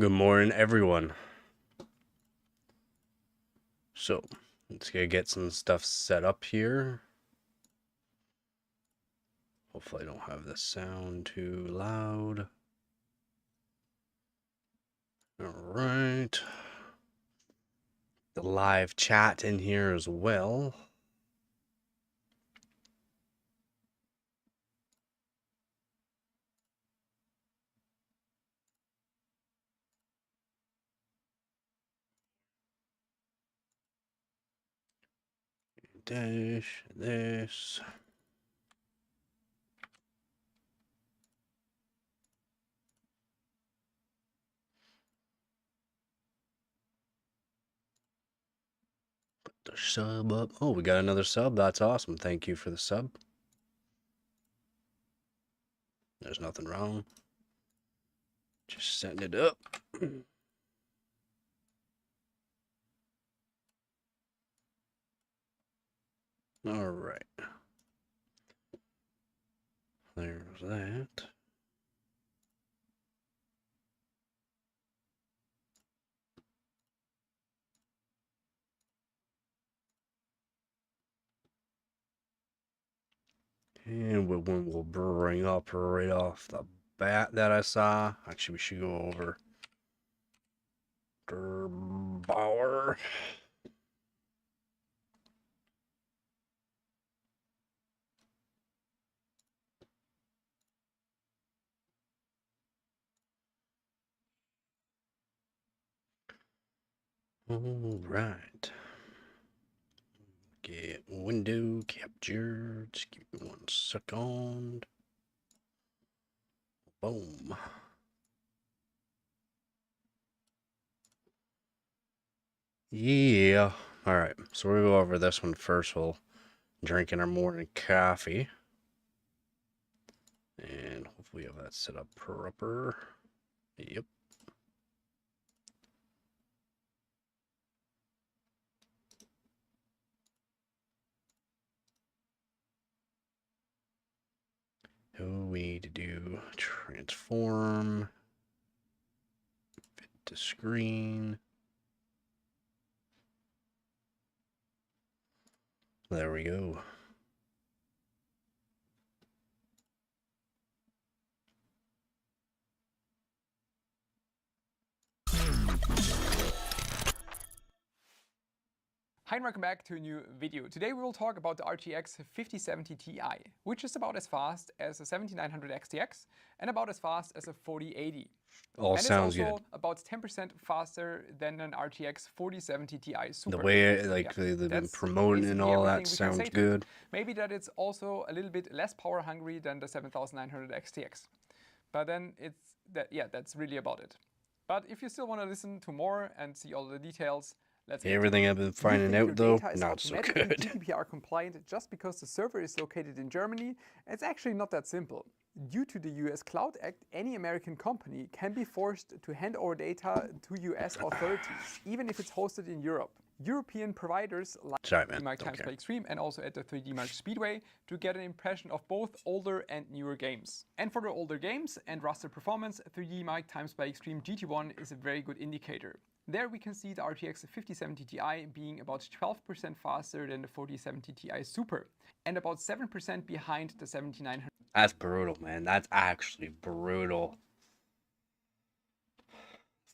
Good morning, everyone. So, let's get some stuff set up here. Hopefully I don't have the sound too loud. All right. The live chat in here as well. Dash this. Put the sub up. Oh, we got another sub. That's awesome. Thank you for the sub. There's nothing wrong. Just setting it up. All right. There's that. And one we'll bring up right off the bat that I saw. Actually, we should go over Bauer. All right. Get window captured. Just give me 1 second. Boom. Yeah. All right. So we'll go over this one first. We'll drinking our morning coffee. And hopefully we have that set up proper. Yep. So we need to do transform, fit to screen. There we go. Hi and welcome back to a new video. Today we will talk about the RTX 5070 Ti, which is about as fast as a 7900 XTX and about as fast as a 4080. All and sounds it's also good. about 10% faster than an RTX 4070 Ti Super. The way like they've been That's promoting and all that everything we can say sounds to it. good. Maybe that it's also a little bit less power hungry than the 7900 XTX. But then that's really about it. But if you still want to listen to more and see all the details, let's get Everything I've been finding out though, not so good. GDPR compliant just because the server is located in Germany. It's actually not that simple. Due to the US Cloud Act, any American company can be forced to hand over data to US authorities, even if it's hosted in Europe. European providers like 3D Mark Times by Extreme and also at the 3D Mark Speedway to get an impression of both older and newer games. And for the older games and raster performance, 3D Mark Times by Extreme GT1 is a very good indicator. There we can see the RTX 5070 Ti being about 12% faster than the 4070 Ti Super and about 7% behind the 7900. That's brutal, man. That's actually brutal.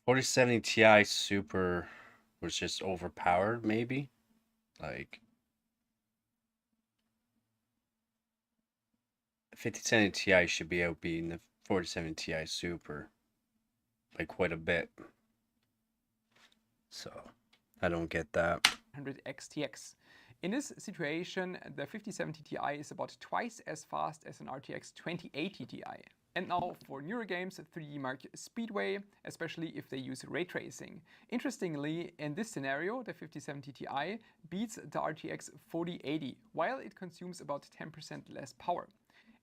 4070 Ti Super was just overpowered, maybe. Like 5070 Ti should be outbeating the 4070 Ti Super by quite a bit. So I don't get that. 100 XTX. In this situation, the 5070 Ti is about twice as fast as an RTX 2080 Ti. And now for newer games, 3D Mark Speedway, especially if they use ray tracing. Interestingly, in this scenario, the 5070 Ti beats the RTX 4080, while it consumes about 10% less power.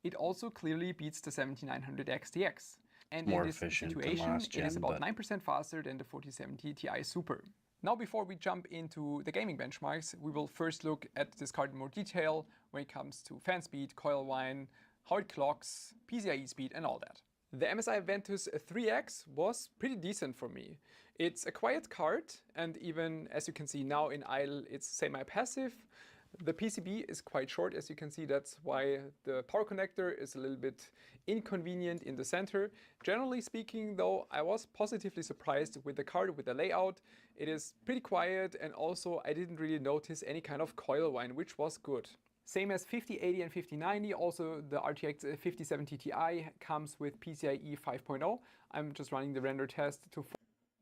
It also clearly beats the 7900 XTX. And more in this situation, it is about 9% faster than the 4070 Ti Super. Now, before we jump into the gaming benchmarks, we will first look at this card in more detail when it comes to fan speed, coil whine, how it clocks, PCIe speed and all that. The MSI Ventus 3X was pretty decent for me. It's a quiet card, and even as you can see now in idle, it's semi-passive. The PCB is quite short, as you can see. That's why the power connector is a little bit inconvenient in the center. Generally speaking, though, I was positively surprised with the card, with the layout. It is pretty quiet, and also I didn't really notice any kind of coil whine, which was good. Same as 5080 and 5090, also the RTX 5070 Ti comes with PCIe 5.0. I'm just running the render test to...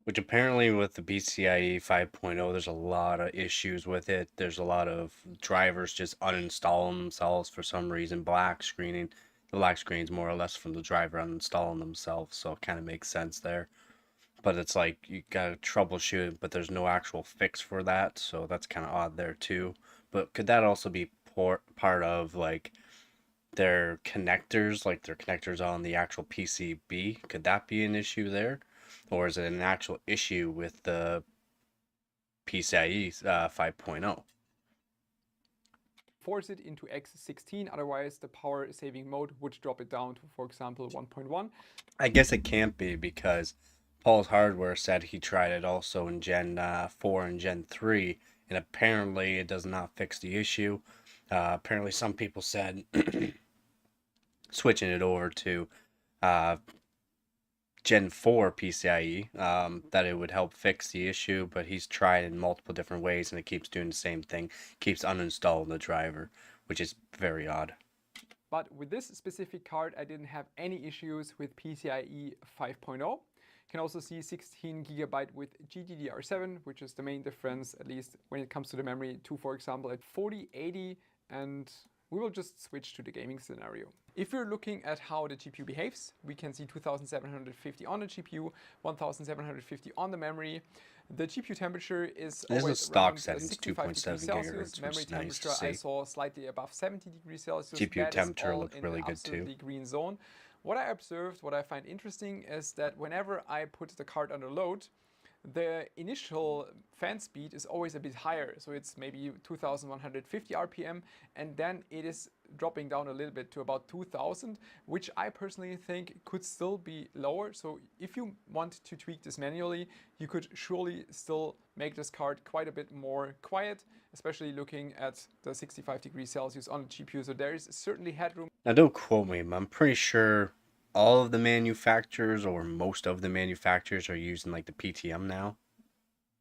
Which apparently with the PCIe 5.0, there's a lot of issues with it. There's a lot of drivers just uninstalling themselves for some reason, black screening. The black screen's more or less from the driver uninstalling themselves, so it kind of makes sense there. But it's like you gotta troubleshoot, but there's no actual fix for that, so that's kind of odd there too. But could that also be part of like their connectors, like their connectors on the actual PCB? Could that be an issue there? Or is it an actual issue with the PCIe 5.0? Force it into X16, otherwise the power saving mode would drop it down to, for example, 1.1. I guess it can't be because Paul's Hardware said he tried it also in Gen 4 and Gen 3, and apparently it does not fix the issue. Apparently some people said switching it over to Gen 4 PCIe, that it would help fix the issue, but he's tried in multiple different ways and it keeps doing the same thing, keeps uninstalling the driver, which is very odd. But with this specific card, I didn't have any issues with PCIe 5.0. You can also see 16 GB with GDDR7, which is the main difference, at least when it comes to the memory, to, for example, at 4080, and we will just switch to the gaming scenario. If we're looking at how the GPU behaves, we can see 2750 on the GPU, 1750 on the memory. The GPU temperature is always stock around settings, 65 degrees 2.7 Celsius. gigahertz, Memory which is nice to temperature I see. saw slightly above 70 degrees Celsius. GPU That temperature is all looked in really the good too. absolutely green zone. What I observed, what I find interesting, is that whenever I put the card under load, the initial fan speed is always a bit higher, so it's maybe 2150 RPM, and then it is dropping down a little bit to about 2000, which I personally think could still be lower. So if you want to tweak this manually, you could surely still make this card quite a bit more quiet, especially looking at the 65 degrees Celsius on the GPU. So there is certainly headroom. Now don't quote me, but I'm pretty sure all of the manufacturers or most of the manufacturers are using like the PTM now.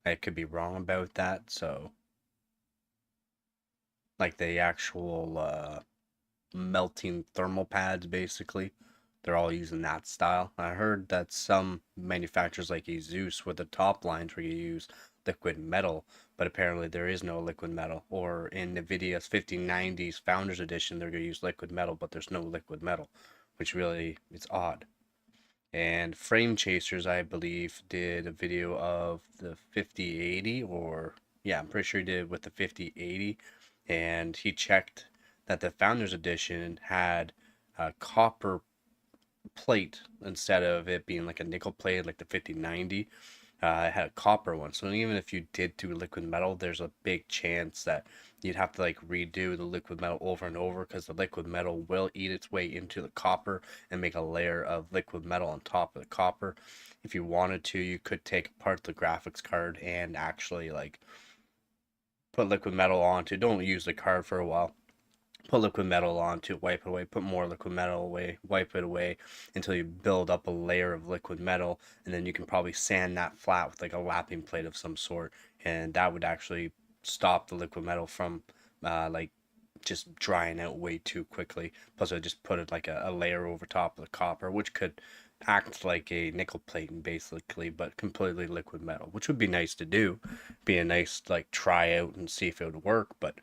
I could be wrong about that, so like the actual melting thermal pads basically, they're all using that style. I heard that some manufacturers like Asus with the top lines where you use liquid metal, but apparently there is no liquid metal. Or in Nvidia's 5090's Founders Edition, they're going to use liquid metal, but there's no liquid metal, which really is odd. And Frame Chasers, I believe, did a video of the 5080, or yeah, I'm pretty sure he did with the 5080, and he checked that the Founders Edition had a copper plate instead of it being like a nickel plate like the 5090. It had a copper one, so even if you did do liquid metal, there's a big chance that you'd have to like redo the liquid metal over and over, because the liquid metal will eat its way into the copper and make a layer of liquid metal on top of the copper. If you wanted to, you could take apart the graphics card and actually like put liquid metal onto. Don't use the card for a while. Put liquid metal onto it, wipe it away, put more liquid metal away, wipe it away until you build up a layer of liquid metal, and then you can probably sand that flat with like a lapping plate of some sort, and that would actually stop the liquid metal from like just drying out way too quickly. Plus, I just put it like a layer over top of the copper, which could act like a nickel plate basically, but completely liquid metal, which would be nice to do, be a nice like try out and see if it would work. But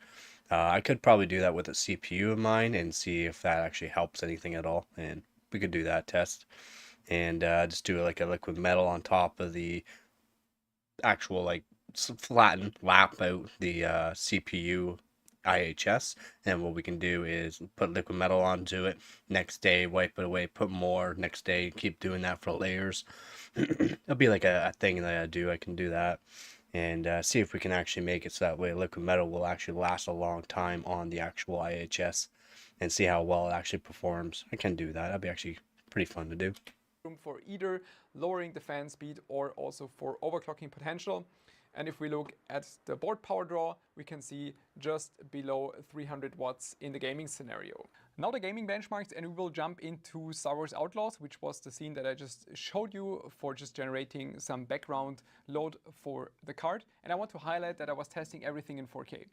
I could probably do that with a CPU of mine and see if that actually helps anything at all, and we could do that test and just do like a liquid metal on top of the actual like flatten lap out the CPU IHS, and what we can do is put liquid metal onto it, next day wipe it away, put more, next day keep doing that for layers. It'll be like a thing that I can do that, and see if we can actually make it so that way liquid metal will actually last a long time on the actual IHS, and see how well it actually performs. I can do that. That'd be actually pretty fun to do. room for either lowering the fan speed or also for overclocking potential. And if we look at the board power draw, we can see just below 300 watts in the gaming scenario. Now the gaming benchmarks, and we will jump into Star Wars Outlaws, which was the scene that I just showed you for just generating some background load for the card. And I want to highlight that I was testing everything in 4K.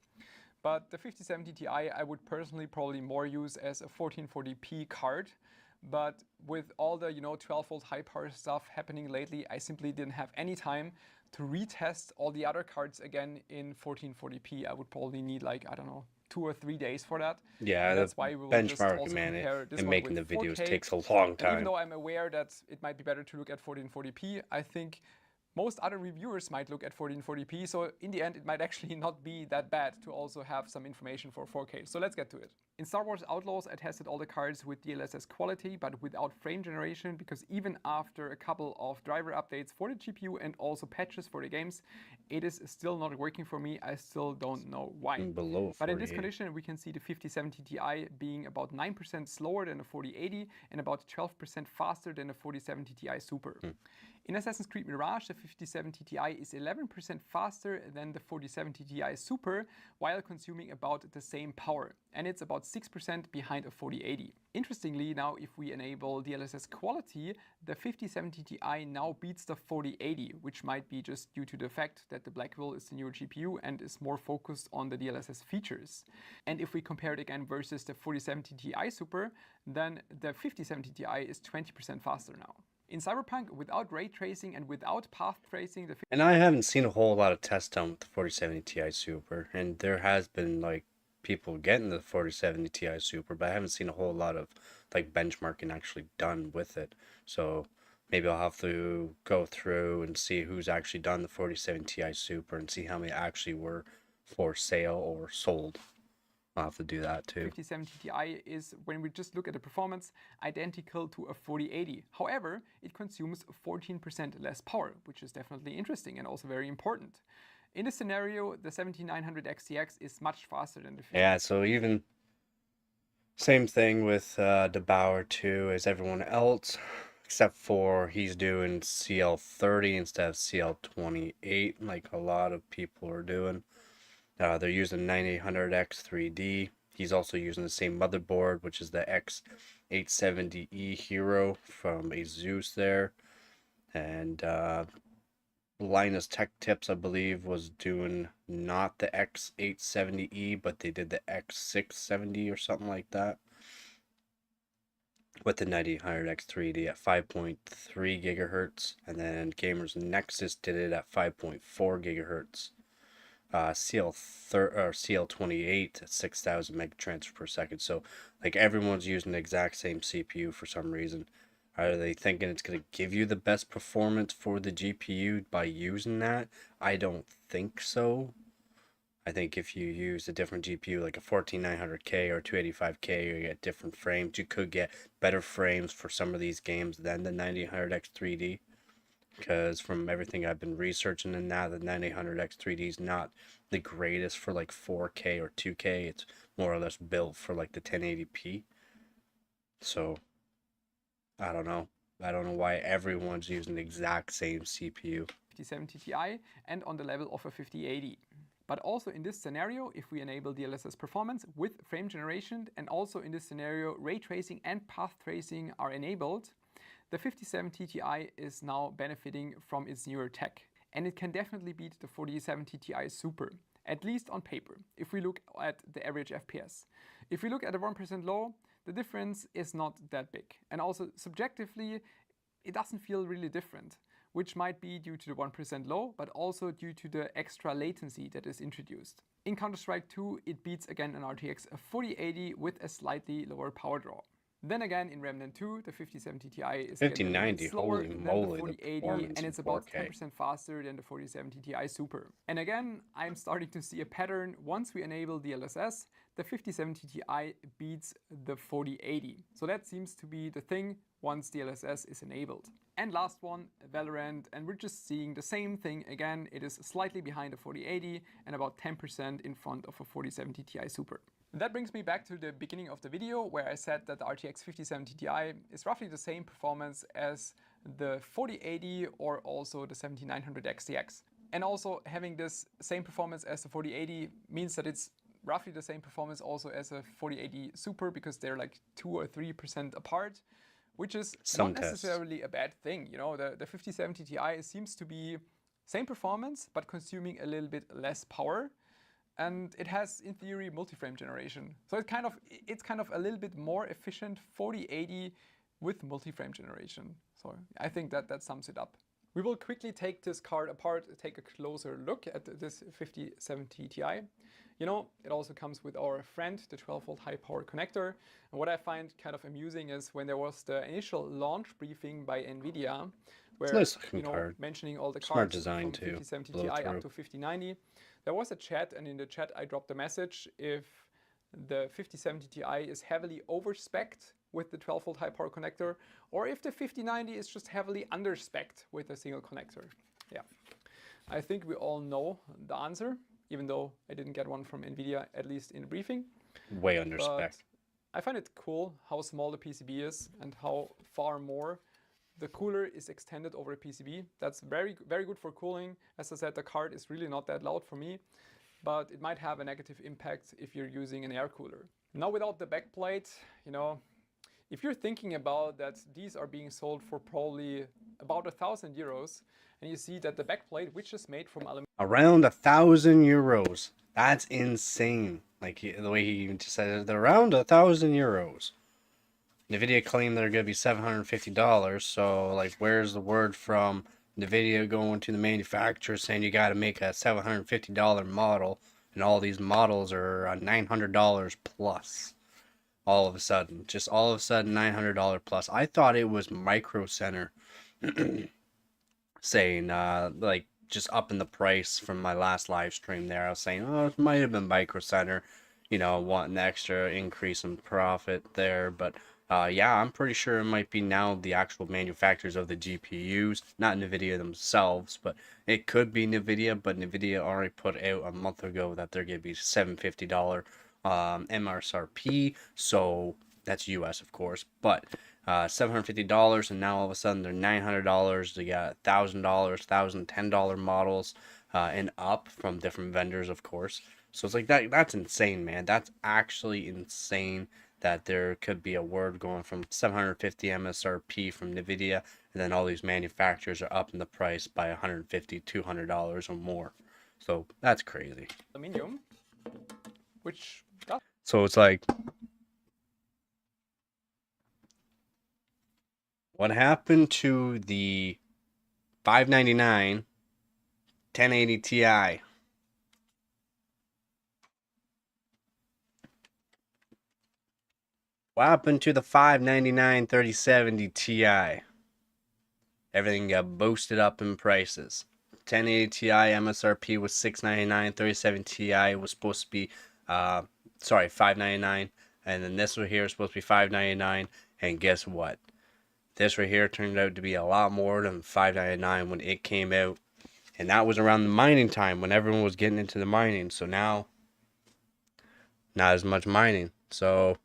But the 5070 Ti I would personally probably more use as a 1440p card. But with all the 12 volt high power stuff happening lately, I simply didn't have any time to retest all the other cards again in 1440p. I would probably need like, I don't know, 2 or 3 days for that. Yeah, And the that's why we will just benchmarking, also man, compare this and one making the with videos 4K. takes a long And even time. though I'm aware that it might be better to look at 1440p, I think most other reviewers might look at 1440p, so in the end it might actually not be that bad to also have some information for 4K. So let's get to it. In Star Wars Outlaws, I tested all the cards with DLSS quality, but without frame generation, because even after a couple of driver updates for the GPU and also patches for the games, it is still not working for me. I still don't know why. Below 40. But in this condition, we can see the 5070 Ti being about 9% slower than the 4080 and about 12% faster than the 4070 Ti Super. In Assassin's Creed Mirage, the 5070 Ti is 11% faster than the 4070 Ti Super, while consuming about the same power, and it's about 6% behind a 4080. Interestingly, now if we enable DLSS quality, the 5070 Ti now beats the 4080, which might be just due to the fact that the Blackwell is the newer GPU and is more focused on the DLSS features. And if we compare it again versus the 4070 Ti Super, then the 5070 Ti is 20% faster now. In Cyberpunk, without ray tracing and without path tracing, And I haven't seen a whole lot of tests done with the 4070 Ti Super, and there has been like people getting the 4070 Ti Super, but I haven't seen a whole lot of like benchmarking actually done with it. So maybe I'll have to go through and see who's actually done the 4070 Ti Super and see how many actually were for sale or sold. I'll have to do that too. 5070 Ti is, when we just look at the performance, identical to a 4080. However, it consumes 14% less power, which is definitely interesting and also very important. In this scenario, the 7900 XTX is much faster than the 50. Yeah, so even same thing with DeBauer too as everyone else, except for he's doing CL30 instead of CL28, like a lot of people are doing. They're using 9800X3D. He's also using the same motherboard, which is the X870E Hero from Asus there. And Linus Tech Tips, I believe, was doing not the X870E, but they did the X670 or something like that. With the 9800X3D at 5.3 gigahertz. And then Gamers Nexus did it at 5.4 gigahertz. CL28 at 6,000 meg transfer per second. So like everyone's using the exact same CPU for some reason. Are they thinking it's going to give you the best performance for the GPU by using that? I don't think so. I think if you use a different GPU like a 14900K or 285K, you get different frames. You could get better frames for some of these games than the 9800X3D. Because from everything I've been researching, and now the 9800X3D is not the greatest for like 4K or 2K. It's more or less built for like the 1080p. So I don't know. I don't know why everyone's using the exact same CPU. 5070 Ti and on the level of a 5080. But also in this scenario, if we enable DLSS performance with frame generation, and also in this scenario, ray tracing and path tracing are enabled, the 5070 Ti is now benefiting from its newer tech, and it can definitely beat the 4070 Ti Super, at least on paper, if we look at the average FPS. If we look at a 1% low, the difference is not that big, and also subjectively, it doesn't feel really different, which might be due to the 1% low, but also due to the extra latency that is introduced. In Counter-Strike 2, it beats again an RTX 4080 with a slightly lower power draw. Then again, in Remnant 2, the 5070 Ti is 5090, slower holy than moly, the the 4080, performance and in it's about 4K. 10% faster than the 4070 Ti Super. And again, I'm starting to see a pattern. Once we enable DLSS, the 5070 Ti beats the 4080. So that seems to be the thing once DLSS is enabled. And last one, Valorant, and we're just seeing the same thing again. It is slightly behind a 4080 and about 10% in front of a 4070 Ti Super. That brings me back to the beginning of the video where I said that the RTX 5070 Ti is roughly the same performance as the 4080 or also the 7900 XTX. And also having this same performance as the 4080 means that it's roughly the same performance also as a 4080 Super, because they're like 2 or 3% apart, which is Some not tests. necessarily a bad thing. You know, the 5070 Ti seems to be same performance but consuming a little bit less power. And it has, in theory, multi-frame generation. So it's kind of a little bit more efficient 4080 with multi-frame generation. So I think that sums it up. We will quickly take this card apart, take a closer look at this 5070 Ti. You know, it also comes with our friend, the 12-volt high power connector. And what I find kind of amusing is when there was the initial launch briefing by Nvidia, It's a where, nice looking card. mentioning all the Smart cards design from too. 5070 Blow Ti up through. to 5090, there was a chat, and in the chat I dropped a message if the 5070 Ti is heavily over-specced with the 12-volt high power connector, or if the 5090 is just heavily under-specced with a single connector. Yeah, I think we all know the answer, even though I didn't get one from Nvidia, at least in the briefing. Way under But spec. I find it cool how small the PCB is and how far more the cooler is extended over a PCB. That's very, very good for cooling. As I said, the card is really not that loud for me, but it might have a negative impact if you're using an air cooler. Now, without the backplate, you know, if you're thinking about that these are being sold for probably about €1,000, and you see that the backplate, which is made from aluminum, Around €1,000. That's insane. Like the way he just said it, around €1,000. Nvidia claimed they're gonna be $750. So like, where's the word from Nvidia going to the manufacturer saying you got to make a $750 model, and all these models are $900 plus? All of a sudden, $900 plus. I thought it was Micro Center saying like just upping the price from my last live stream there. I was saying, oh, it might have been Micro Center, wanting the extra increase in profit there. But yeah, I'm pretty sure it might be now the actual manufacturers of the GPUs, not Nvidia themselves, but it could be Nvidia. But Nvidia already put out a month ago that they're gonna be $750 MSRP, so that's US, of course, but $750, and now all of a sudden they're $900. They got $1,000, $1,010 models and up from different vendors, of course. So it's like that. That's insane, man. That's actually insane that there could be a word going from 750 MSRP from Nvidia, and then all these manufacturers are upping the price by $150, $200 or more. So that's crazy. aluminum, which does. So it's like, what happened to the 599 1080 Ti? What happened to the 599 3070 Ti? Everything got boosted up in prices. 1080 Ti MSRP was $699. 3070 Ti was supposed to be, $599, and then this one here is supposed to be $599. And guess what? This right here turned out to be a lot more than $599 when it came out, and that was around the mining time when everyone was getting into the mining. So now, not as much mining. So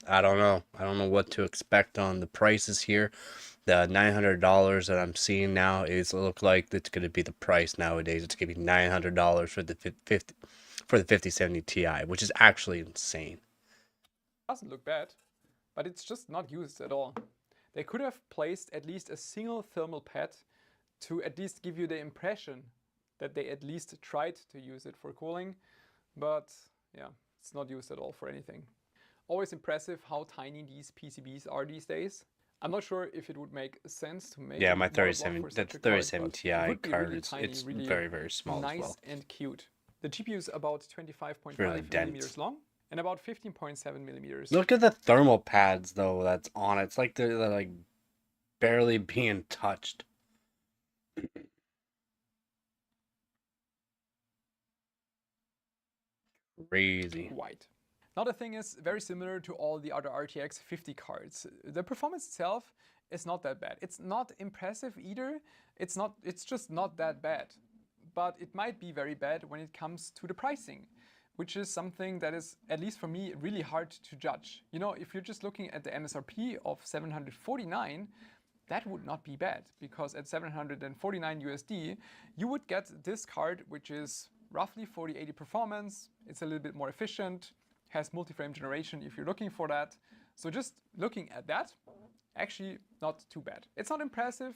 I don't know. I don't know what to expect on the prices here. The $900 that I'm seeing now is look like it's going to be the price nowadays. It's going to be $900 for the 5070 Ti, which is actually insane. Doesn't look bad, but it's just not used at all. They could have placed at least a single thermal pad to at least give you the impression that they at least tried to use it for cooling, but yeah, it's not used at all for anything. Always impressive how tiny these PCBs are these days. I'm not sure if it would make sense to make my a model block for such a card, 37 but Ti it would be card, really it's tiny, really very, very small nice as well. and cute. The GPU is about 25.5 really millimeters long and about 15.7 millimeters. Look at the thermal pads though that's on it. It's like they're like barely being touched. Crazy. White. Now the thing is very similar to all the other RTX 50 cards. The performance itself is not that bad. It's not impressive either. It's just not that bad. But it might be very bad when it comes to the pricing. which is something that is, at least for me, really hard to judge. You know, if you're just looking at the MSRP of 749, that would not be bad, because at 749 USD, you would get this card, which is roughly 4080 performance. It's a little bit more efficient, has multi-frame generation if you're looking for that. So just looking at that, actually not too bad. It's not impressive,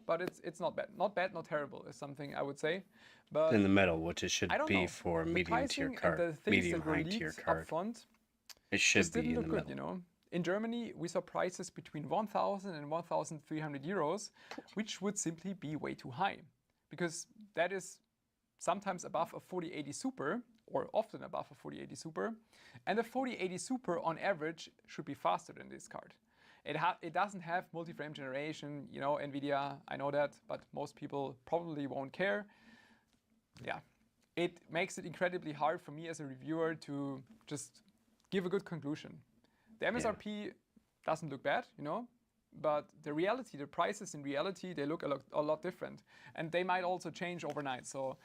but it's not bad. Not bad, not terrible is something I would say. But In the middle, which it should I don't be know. for a The medium tier pricing and card, the things medium that were high tier leaked card. upfront It should just be didn't in look the good, middle. you know. In Germany, we saw prices between 1,000 and 1,300 euros, which would simply be way too high, because that is sometimes above a 4080 Super, or often above a 4080 Super, and the 4080 Super on average should be faster than this card. It doesn't have multi-frame generation, you know, Nvidia, I know that, but most people probably won't care. Yeah, it makes it incredibly hard for me as a reviewer to just give a good conclusion. The MSRP doesn't look bad, you know, but the reality, the prices in reality, they look a lot different, and they might also change overnight. So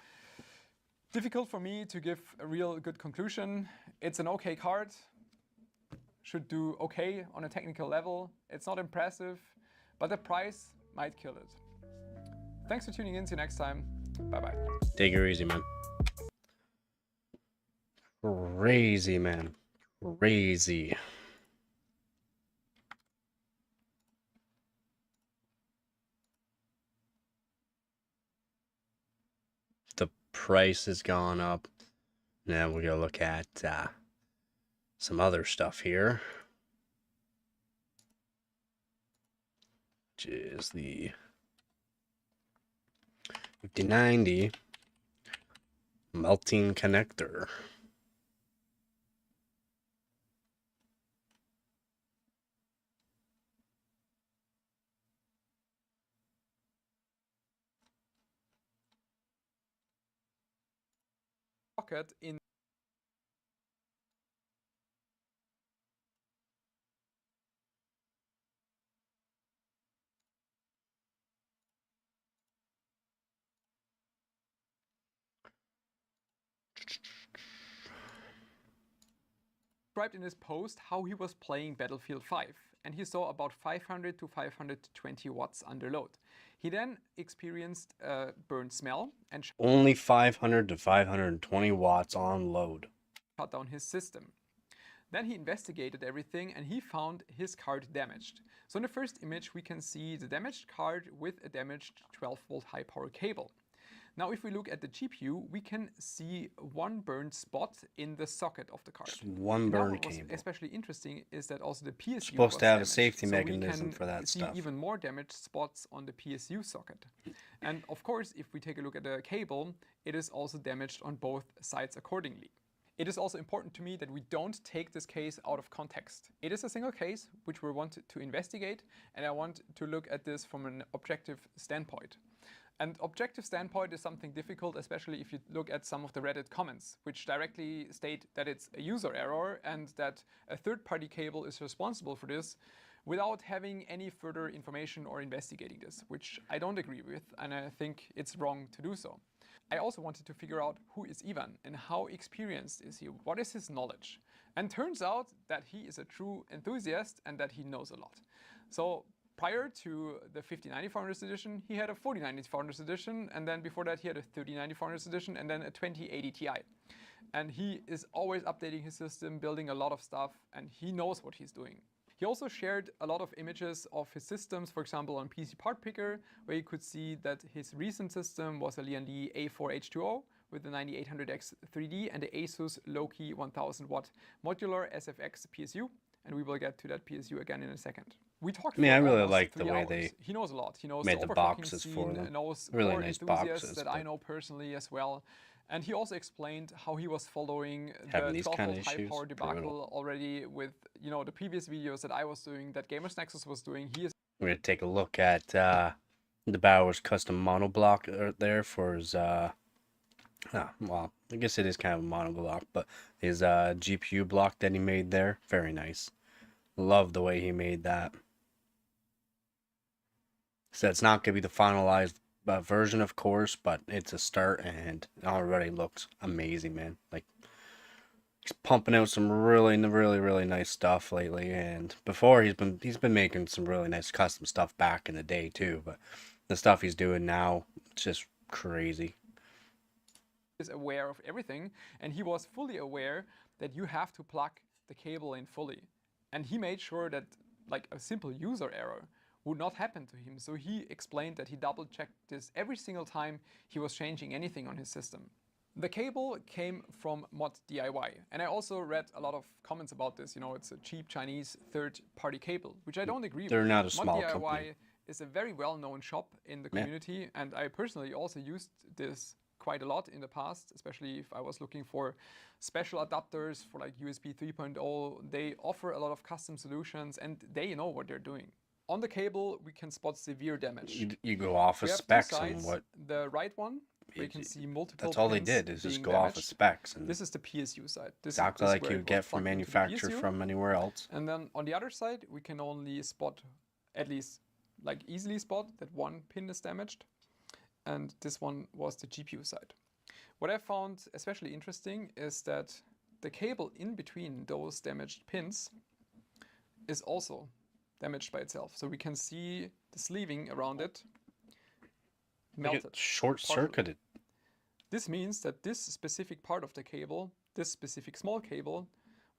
difficult for me to give a real good conclusion. It's an okay card, should do okay on a technical level. It's not impressive, but the price might kill it. Thanks for tuning in. See you next time. Bye bye. Take it easy, man. Crazy, man. Crazy. The price has gone up. Now we're gonna look at some other stuff here, which is the 5090 melting connector. Socket in described in his post how he was playing Battlefield 5, and he saw about 500 to 520 watts under load. He then experienced a burnt smell and Only 500 to 520 watts on load. shut down his system. Then he investigated everything and he found his card damaged. So in the first image we can see the damaged card with a damaged 12-volt high power cable. Now if we look at the GPU, we can see one burned spot in the socket of the card. Just one Now burn what was cable. especially interesting is that also the PSU Supposed was to have a damaged. safety So mechanism we can for that see stuff. even more damaged spots on the PSU socket. And of course, if we take a look at the cable, it is also damaged on both sides accordingly. It is also important to me that we don't take this case out of context. It is a single case which we want to investigate, and I want to look at this from an objective standpoint. And objective standpoint is something difficult, especially if you look at some of the Reddit comments, which directly state that it's a user error and that a third-party cable is responsible for this, without having any further information or investigating this, which I don't agree with, and I think it's wrong to do so. I also wanted to figure out who is Ivan and how experienced is he, what is his knowledge? And turns out that he is a true enthusiast and that he knows a lot. So prior to the 5090 Founders Edition, he had a 4090 Founders Edition, and then before that he had a 3090 Founders Edition, and then a 2080 Ti. And he is always updating his system, building a lot of stuff, and he knows what he's doing. He also shared a lot of images of his systems, for example on PC Part Picker, where you could see that his recent system was a Lian Li A4H2O with the 9800X 3D and the Asus Loki 1000 watt modular SFX PSU, and we will get to that PSU again in a second. We talked. I really almost like the 3 way hours. they He knows a lot. He knows made the the overclocking boxes scene, for them. knows Really core nice enthusiasts boxes, that I but- know personally as well. And he also explained how he was following Having the these 12 kind volt of high issues, power brutal. debacle already with, you know, the previous videos that I was doing, that Gamers Nexus was doing. He is We're gonna take a look at the Bowers custom monoblock there for his well, I guess it is kind of a monoblock, but his GPU block that he made there, very nice. Love the way he made that. So it's not gonna be the finalized version, of course, but it's a start, and it already looks amazing, man. Like He's pumping out some really nice stuff lately, and before he's been making some really nice custom stuff back in the day too. But the stuff he's doing now, it's just crazy. Is aware of everything, and he was fully aware that you have to plug the cable in fully. And he made sure that like a simple user error would not happen to him. So he explained that he double checked this every single time he was changing anything on his system. The cable came from Mod DIY, and I also read a lot of comments about this. You know, it's a cheap Chinese third-party cable, which I don't agree They're with. not a Mod small DIY company. is a very well-known shop in the Yeah. community, and I personally also used this quite a lot in the past, especially if I was looking for special adapters for like USB 3.0. They offer a lot of custom solutions, and they know what they're doing. On the cable, we can spot severe damage. You go off We of have two specs and sides. what The right one, where you it, can see multiple that's all they pins did is just being go off of damaged. specs and This is the PSU side. This exactly is like where you it was get from plugged into the manufacturer PSU. from anywhere else. And then on the other side, we can only spot, at least like easily spot, that one pin is damaged. And this one was the GPU side. What I found especially interesting is that the cable in between those damaged pins is also damaged by itself. So we can see the sleeving around it melted. Short circuited. This means that this specific part of the cable, this specific small cable,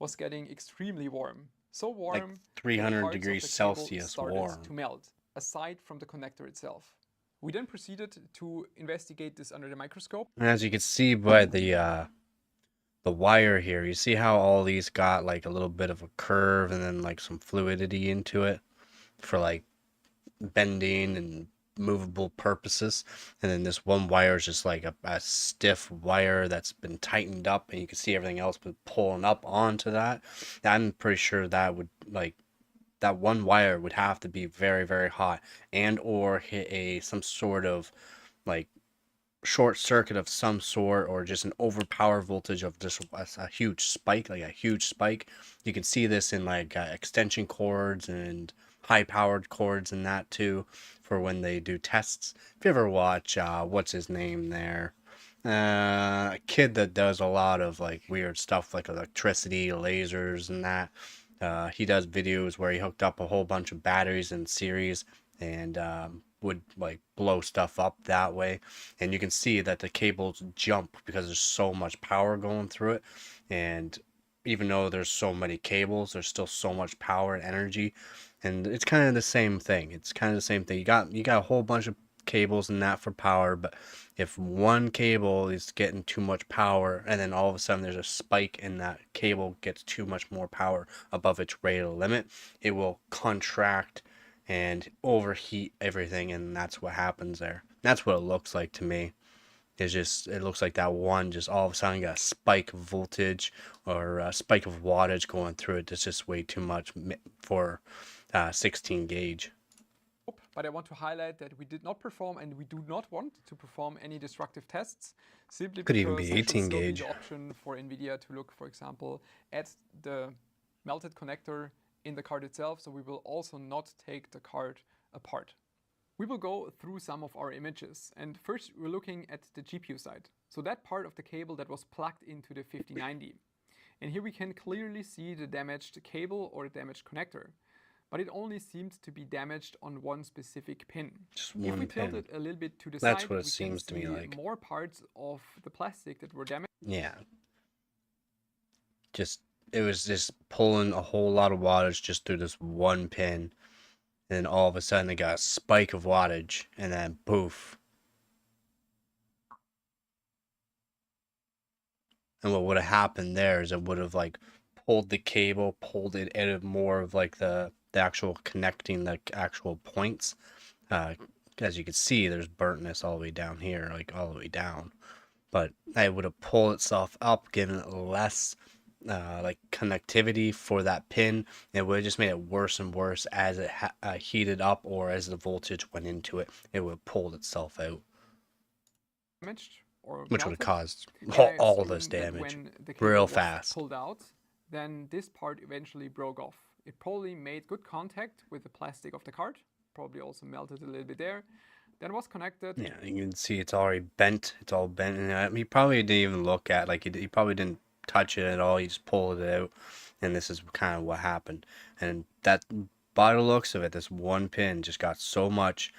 was getting extremely warm. So warm Like that 300 parts degrees of the cable Celsius started warm. to melt, aside from the connector itself. We then proceeded to investigate this under the microscope. And as you can see by the wire here, you see how all these got like a little bit of a curve and then like some fluidity into it for like bending and movable purposes. And then this one wire is just like a stiff wire that's been tightened up, and you can see everything else been pulling up onto that. I'm pretty sure that would like that one wire would have to be very hot and or hit some sort of like short circuit of some sort, or just an overpower voltage of just a huge spike, like a huge spike. You can see this in like extension cords and high powered cords and that too, for when they do tests. If you ever watch what's his name there, a kid that does a lot of like weird stuff like electricity, lasers and that. He does videos where he hooked up a whole bunch of batteries in series and would like blow stuff up that way. And you can see that the cables jump because there's so much power going through it. And even though there's so many cables, there's still so much power and energy. And it's kind of the same thing. It's kind of the same thing. You got a whole bunch of cables and that for power, but if one cable is getting too much power and then all of a sudden there's a spike and that cable gets too much more power above its rated limit, it will contract and overheat everything, and that's what happens there. That's what it looks like to me. It looks like that one just all of a sudden got a spike of voltage or a spike of wattage going through it. That's just way too much for 16 gauge. But I want to highlight that we did not perform, and we do not want to perform any destructive tests, simply Could because even be there should 18 still be gauge. the option for Nvidia to look, for example, at the melted connector in the card itself. So we will also not take the card apart. We will go through some of our images, and first we're looking at the GPU side. So that part of the cable that was plugged into the 5090. And here we can clearly see the damaged cable or the damaged connector. But it only seemed to be damaged on one specific pin. Just If one we pin. tilt it a little bit to the That's side, what it we seems to can me see like. more parts of the plastic that were damaged. Yeah. It was just pulling a whole lot of wattage just through this one pin. And then all of a sudden it got a spike of wattage, and then poof. And what would have happened there is it would have like pulled the cable, pulled it out of more of like the actual connecting the actual points. As you can see, there's burntness all the way down here, like all the way down. But it would have pulled itself up, given it less like connectivity for that pin. It would have just made it worse and worse as it heated up, or as the voltage went into it. It would have pulled itself out, Damaged or which would have melted. caused And I all assume this that damage when the cable real was fast. pulled out, then this part eventually broke off. It probably made good contact with the plastic of the card, probably also melted a little bit there. Then was connected. Yeah, you can see it's already bent. It's all bent. And he probably didn't even look at, like, he probably didn't touch it at all. He just pulled it out, and this is kind of what happened. And that, by the looks of it, this one pin just got so much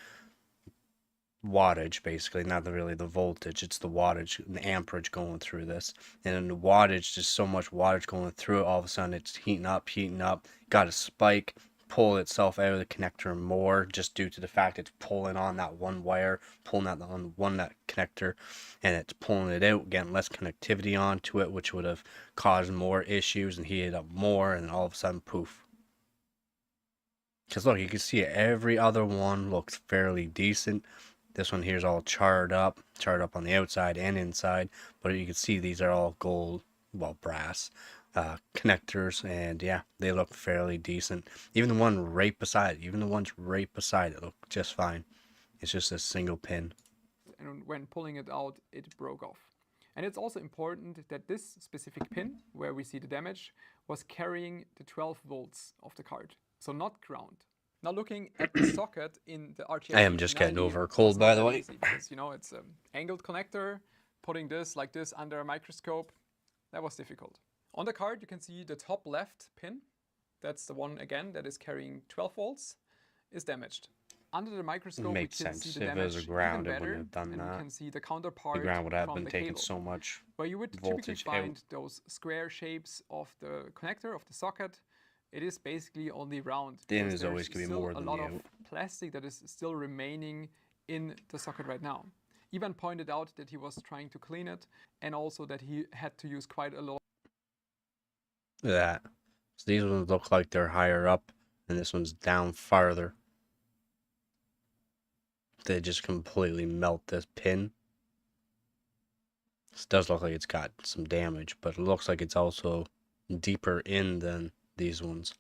wattage, basically, not really the voltage, it's the wattage, the amperage going through this. And then the wattage, just so much wattage going through it, all of a sudden it's heating up, got a spike, pull itself out of the connector more, just due to the fact it's pulling on that one wire, pulling out on that connector, and it's pulling it out, getting less connectivity onto it, which would have caused more issues and heated up more, and all of a sudden, poof. Because look, you can see every other one looks fairly decent. This one here is all charred up on the outside and inside, but you can see these are all gold, well, brass connectors, and yeah, they look fairly decent. Even the one right beside it, look just fine. It's just a single pin. And when pulling it out, it broke off. And it's also important that this specific pin, where we see the damage, was carrying the 12 volts of the card, so not ground. Now looking at the socket in the RTX I am just getting over a cold, by the way. Because, you know, it's an angled connector. Putting this like this under a microscope, that was difficult. On the card, you can see the top left pin, that's the one again that is carrying 12 volts, is damaged. Under the microscope, we can see the damage even better, and we can see the counterpart the ground would have from been the taking cable, so much where you would typically find those square shapes of the connector of the socket. It is basically only round. The end is always going to be more than a lot of plastic that is still remaining in the socket right now. Ivan pointed out that he was trying to clean it, and also that he had to use quite a lot. Look at that. So these ones look like they're higher up, and this one's down farther. They just completely melt this pin. This does look like it's got some damage, but it looks like it's also deeper in than these ones.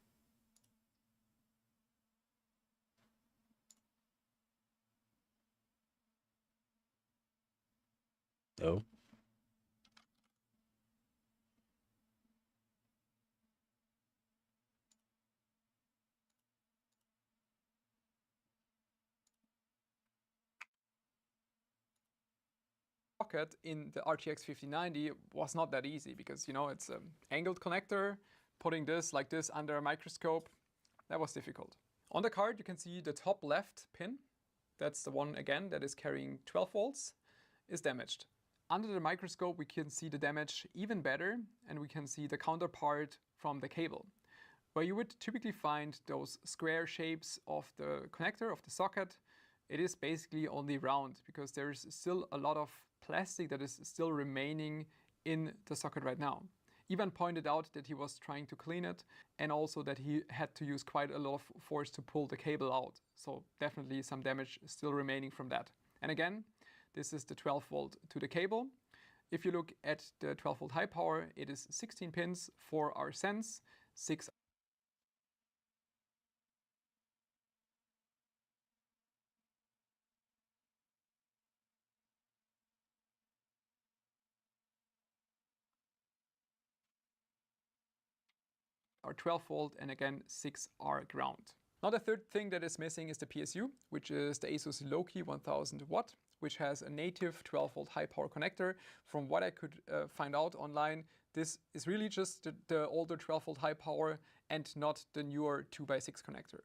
Oh. Socket in the RTX 5090 was not that easy because, you know, it's an angled connector. Putting this like this under a microscope, that was difficult. On the card, you can see the top left pin, that's the one again that is carrying 12 volts, is damaged. Under the microscope, we can see the damage even better, and we can see the counterpart from the cable, where you would typically find those square shapes of the connector of the socket. It is basically only round because there's still a lot of plastic that is still remaining in the socket right now. Ivan pointed out that he was trying to clean it, and also that he had to use quite a lot of force to pull the cable out. So definitely some damage still remaining from that. And again, this is the 12 volt to the cable. If you look at the 12 volt high power, it is 16 pins, 4 are sense, 6 are 12 volt, and again 6 are ground. Now the third thing that is missing is the PSU, which is the ASUS Loki 1000 watt, which has a native 12 volt high power connector. From what I could find out online, this is really just the older 12 volt high power and not the newer 2x6 connector.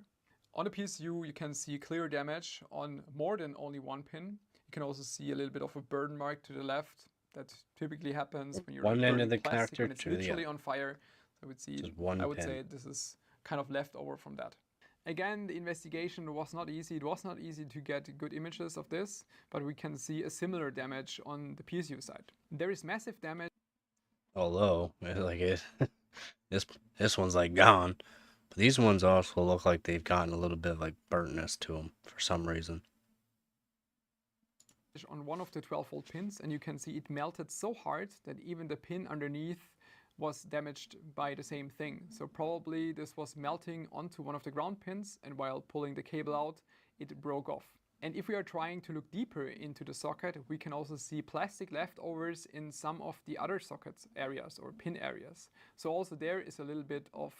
On the PSU, you can see clear damage on more than only one pin. You can also see a little bit of a burn mark to the left. That typically happens when you're one end of the plastic connector when it's to literally the on fire. I would say this is kind of leftover from that. Again, the investigation was not easy. It was not easy to get good images of this, but we can see a similar damage on the PSU side. There is massive damage. Although, like this one's like gone, but these ones also look like they've gotten a little bit of like burntness to them for some reason. On one of the 12 volt pins, and you can see it melted so hard that even the pin underneath was damaged by the same thing. So probably this was melting onto one of the ground pins, and while pulling the cable out, it broke off. And if we are trying to look deeper into the socket, we can also see plastic leftovers in some of the other socket areas or pin areas. So also there is a little bit of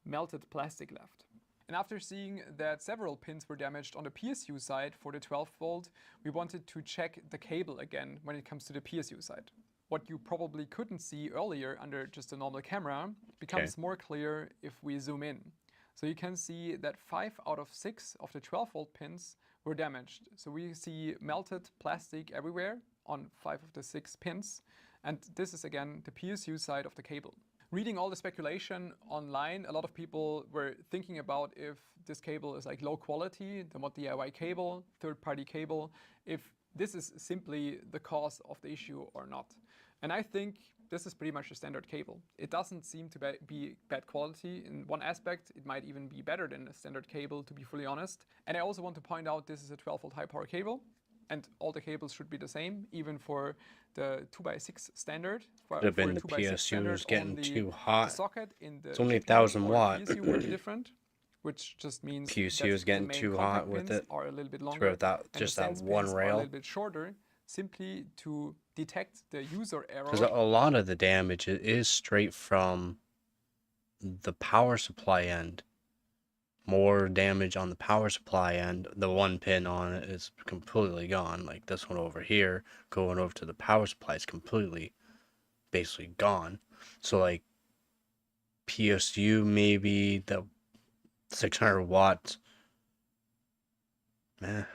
melted plastic left. And after seeing that several pins were damaged on the PSU side for the 12 volt, we wanted to check the cable again when it comes to the PSU side. What you probably couldn't see earlier under just a normal camera Okay. becomes more clear if we zoom in. So you can see that 5 out of 6 of the 12-volt pins were damaged. So we see melted plastic everywhere on 5 of the 6 pins. And this is again the PSU side of the cable. Reading all the speculation online, a lot of people were thinking about if this cable is like low quality, the mod DIY cable, third-party cable, if this is simply the cause of the issue or not. And I think this is pretty much a standard cable. It doesn't seem to be bad quality. In one aspect, it might even be better than a standard cable, to be fully honest. And I also want to point out this is a 12-volt high power cable, and all the cables should be the same, even for the 2x6 standard. Could have For been a the 2x6 PSU was standard, getting only too the hot. socket in the It's only GPU 1,000 or watt. PSU will be different, which just means PSU that is getting the main too contact hot with pins it. are a little bit longer Throughout that, and the just that sense one pins are a rail. little bit shorter, simply to detect the user error. Because a lot of the damage is straight from the power supply end. More damage on the power supply end. The one pin on it is completely gone. Like this one over here, going over to the power supply is completely, basically gone. So like PSU, maybe the 600 watts. Man,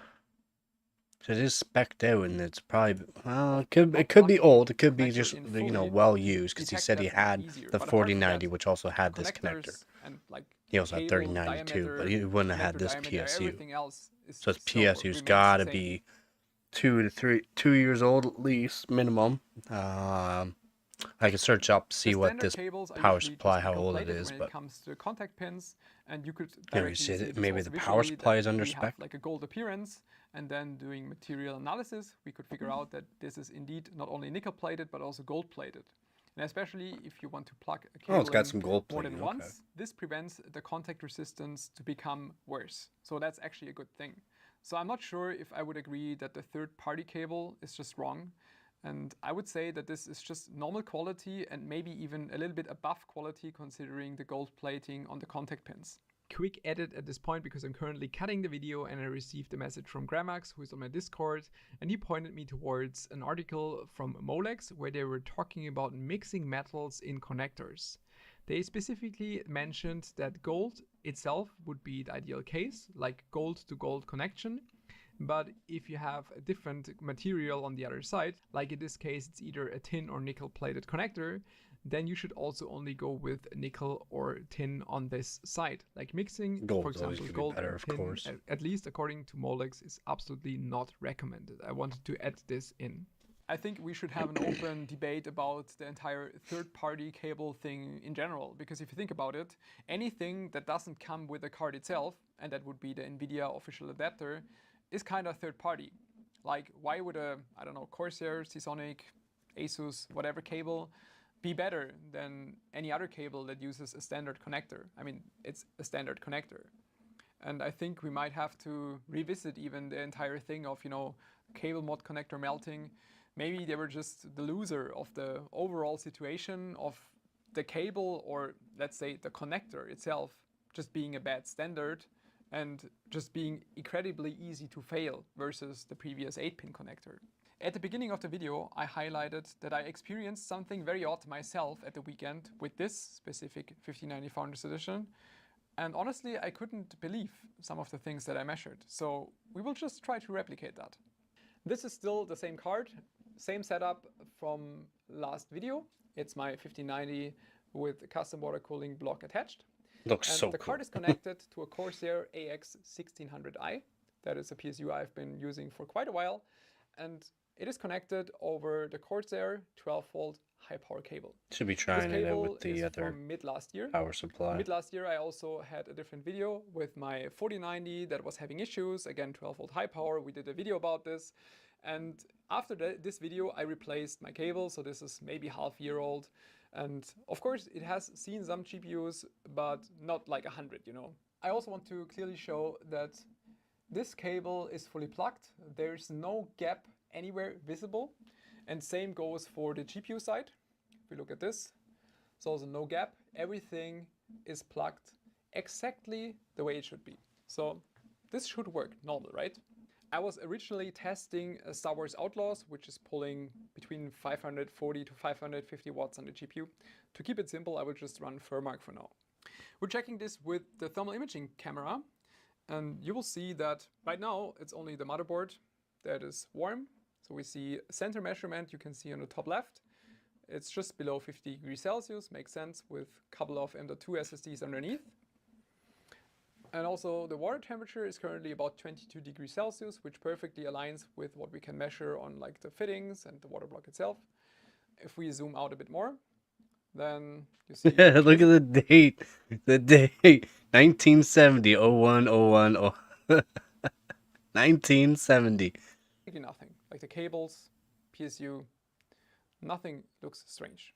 it is spec'd out, and it's probably, well, it could be old. It could be just, you know, well used, because he said he had the 4090, which also had this connector. And like He also had cable, 3090 too, but diameter, he wouldn't have had connector this diameter, PSU. everything else is So his still PSU's remains gotta the same. be 2 years old at least, minimum. I can search up, see The what standard this cables are power usually supply, just how old it nickel-plated is, when but it comes to contact pins, and you could you directly see see that this maybe also the power visually, supply that is under we have spec. like a gold appearance, and then doing material analysis, we could figure out that this is indeed not only nickel-plated but also gold-plated. And especially if you want to plug a cable it's got in some gold more plating, than okay. once, this prevents the contact resistance to become worse. So that's actually a good thing. So I'm not sure if I would agree that the third-party cable is just wrong. And I would say that this is just normal quality and maybe even a little bit above quality considering the gold plating on the contact pins. Quick edit at this point because I'm currently cutting the video and I received a message from Gramax, who is on my Discord, and he pointed me towards an article from Molex where they were talking about mixing metals in connectors. They specifically mentioned that gold itself would be the ideal case, like gold to gold connection. But if you have a different material on the other side, like in this case it's either a tin or nickel plated connector, then you should also only go with nickel or tin on this side. Like mixing, Gold for is always example, gonna be gold better, and of tin, course. at least according to Molex, is absolutely not recommended. I wanted to add this in. I think we should have an open debate about the entire third-party cable thing in general, because if you think about it, anything that doesn't come with the card itself, and that would be the Nvidia official adapter, is kind of third-party. Like, why would a, I don't know, Corsair, Seasonic, Asus, whatever cable be better than any other cable that uses a standard connector? I mean, it's a standard connector. And I think we might have to revisit even the entire thing of, you know, cable mod connector melting. Maybe they were just the loser of the overall situation of the cable, or let's say the connector itself, just being a bad standard and just being incredibly easy to fail versus the previous 8-pin connector. At the beginning of the video, I highlighted that I experienced something very odd myself at the weekend with this specific 1590 Founders Edition. And honestly, I couldn't believe some of the things that I measured. So we will just try to replicate that. This is still the same card, same setup from last video. It's my 1590 with custom water cooling block attached. Looks And so the cool. card is connected to a Corsair AX1600i. That is a PSU I've been using for quite a while. And it is connected over the Corsair 12-volt high power cable. Should be trying it out with the other from mid last year. power supply. Mid last year I also had a different video with my 4090 that was having issues. Again, 12-volt high power. We did a video about this. And after this video I replaced my cable. So this is maybe half-year old. And of course it has seen some GPUs, but not like 100, you know. I also want to clearly show that this cable is fully plugged. There's no gap anywhere visible. And same goes for the GPU side. If we look at this, there's also no gap. Everything is plugged exactly the way it should be. So this should work normal, right? I was originally testing Star Wars Outlaws, which is pulling between 540 to 550 watts on the GPU. To keep it simple, I will just run Furmark for now. We're checking this with the thermal imaging camera, and you will see that right now it's only the motherboard that is warm. So we see center measurement, you can see on the top left. It's just below 50 degrees Celsius, makes sense with a couple of M.2 SSDs underneath. And also the water temperature is currently about 22 degrees Celsius, which perfectly aligns with what we can measure on like the fittings and the water block itself. If we zoom out a bit more, then you see Look at the date. The date. 1970. 01, 01, 1970. nothing. Like the cables, PSU, nothing looks strange.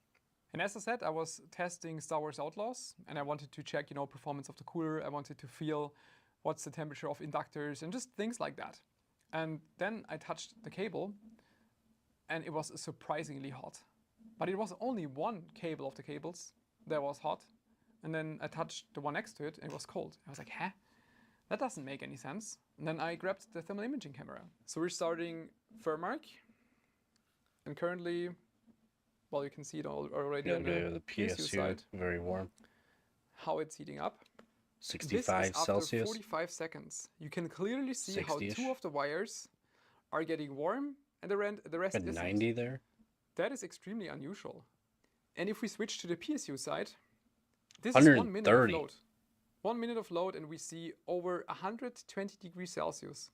And as I said, I was testing Star Wars Outlaws, and I wanted to check, performance of the cooler. I wanted to feel what's the temperature of inductors and just things like that. And then I touched the cable, and it was surprisingly hot. But it was only one cable of the cables that was hot. And then I touched the one next to it, and it was cold. I was like, huh? That doesn't make any sense. And then I grabbed the thermal imaging camera. So we're starting Furmark, and currently, well, you can see it already on the PSU side. Very warm. How it's heating up. 65 Celsius. After 45 seconds. You can clearly see how 60-ish. two of the wires are getting warm and the rest At isn't. 90 there. That is extremely unusual. And if we switch to the PSU side, this 130. is 1 minute of load. 1 minute of load, and we see over 120 degrees Celsius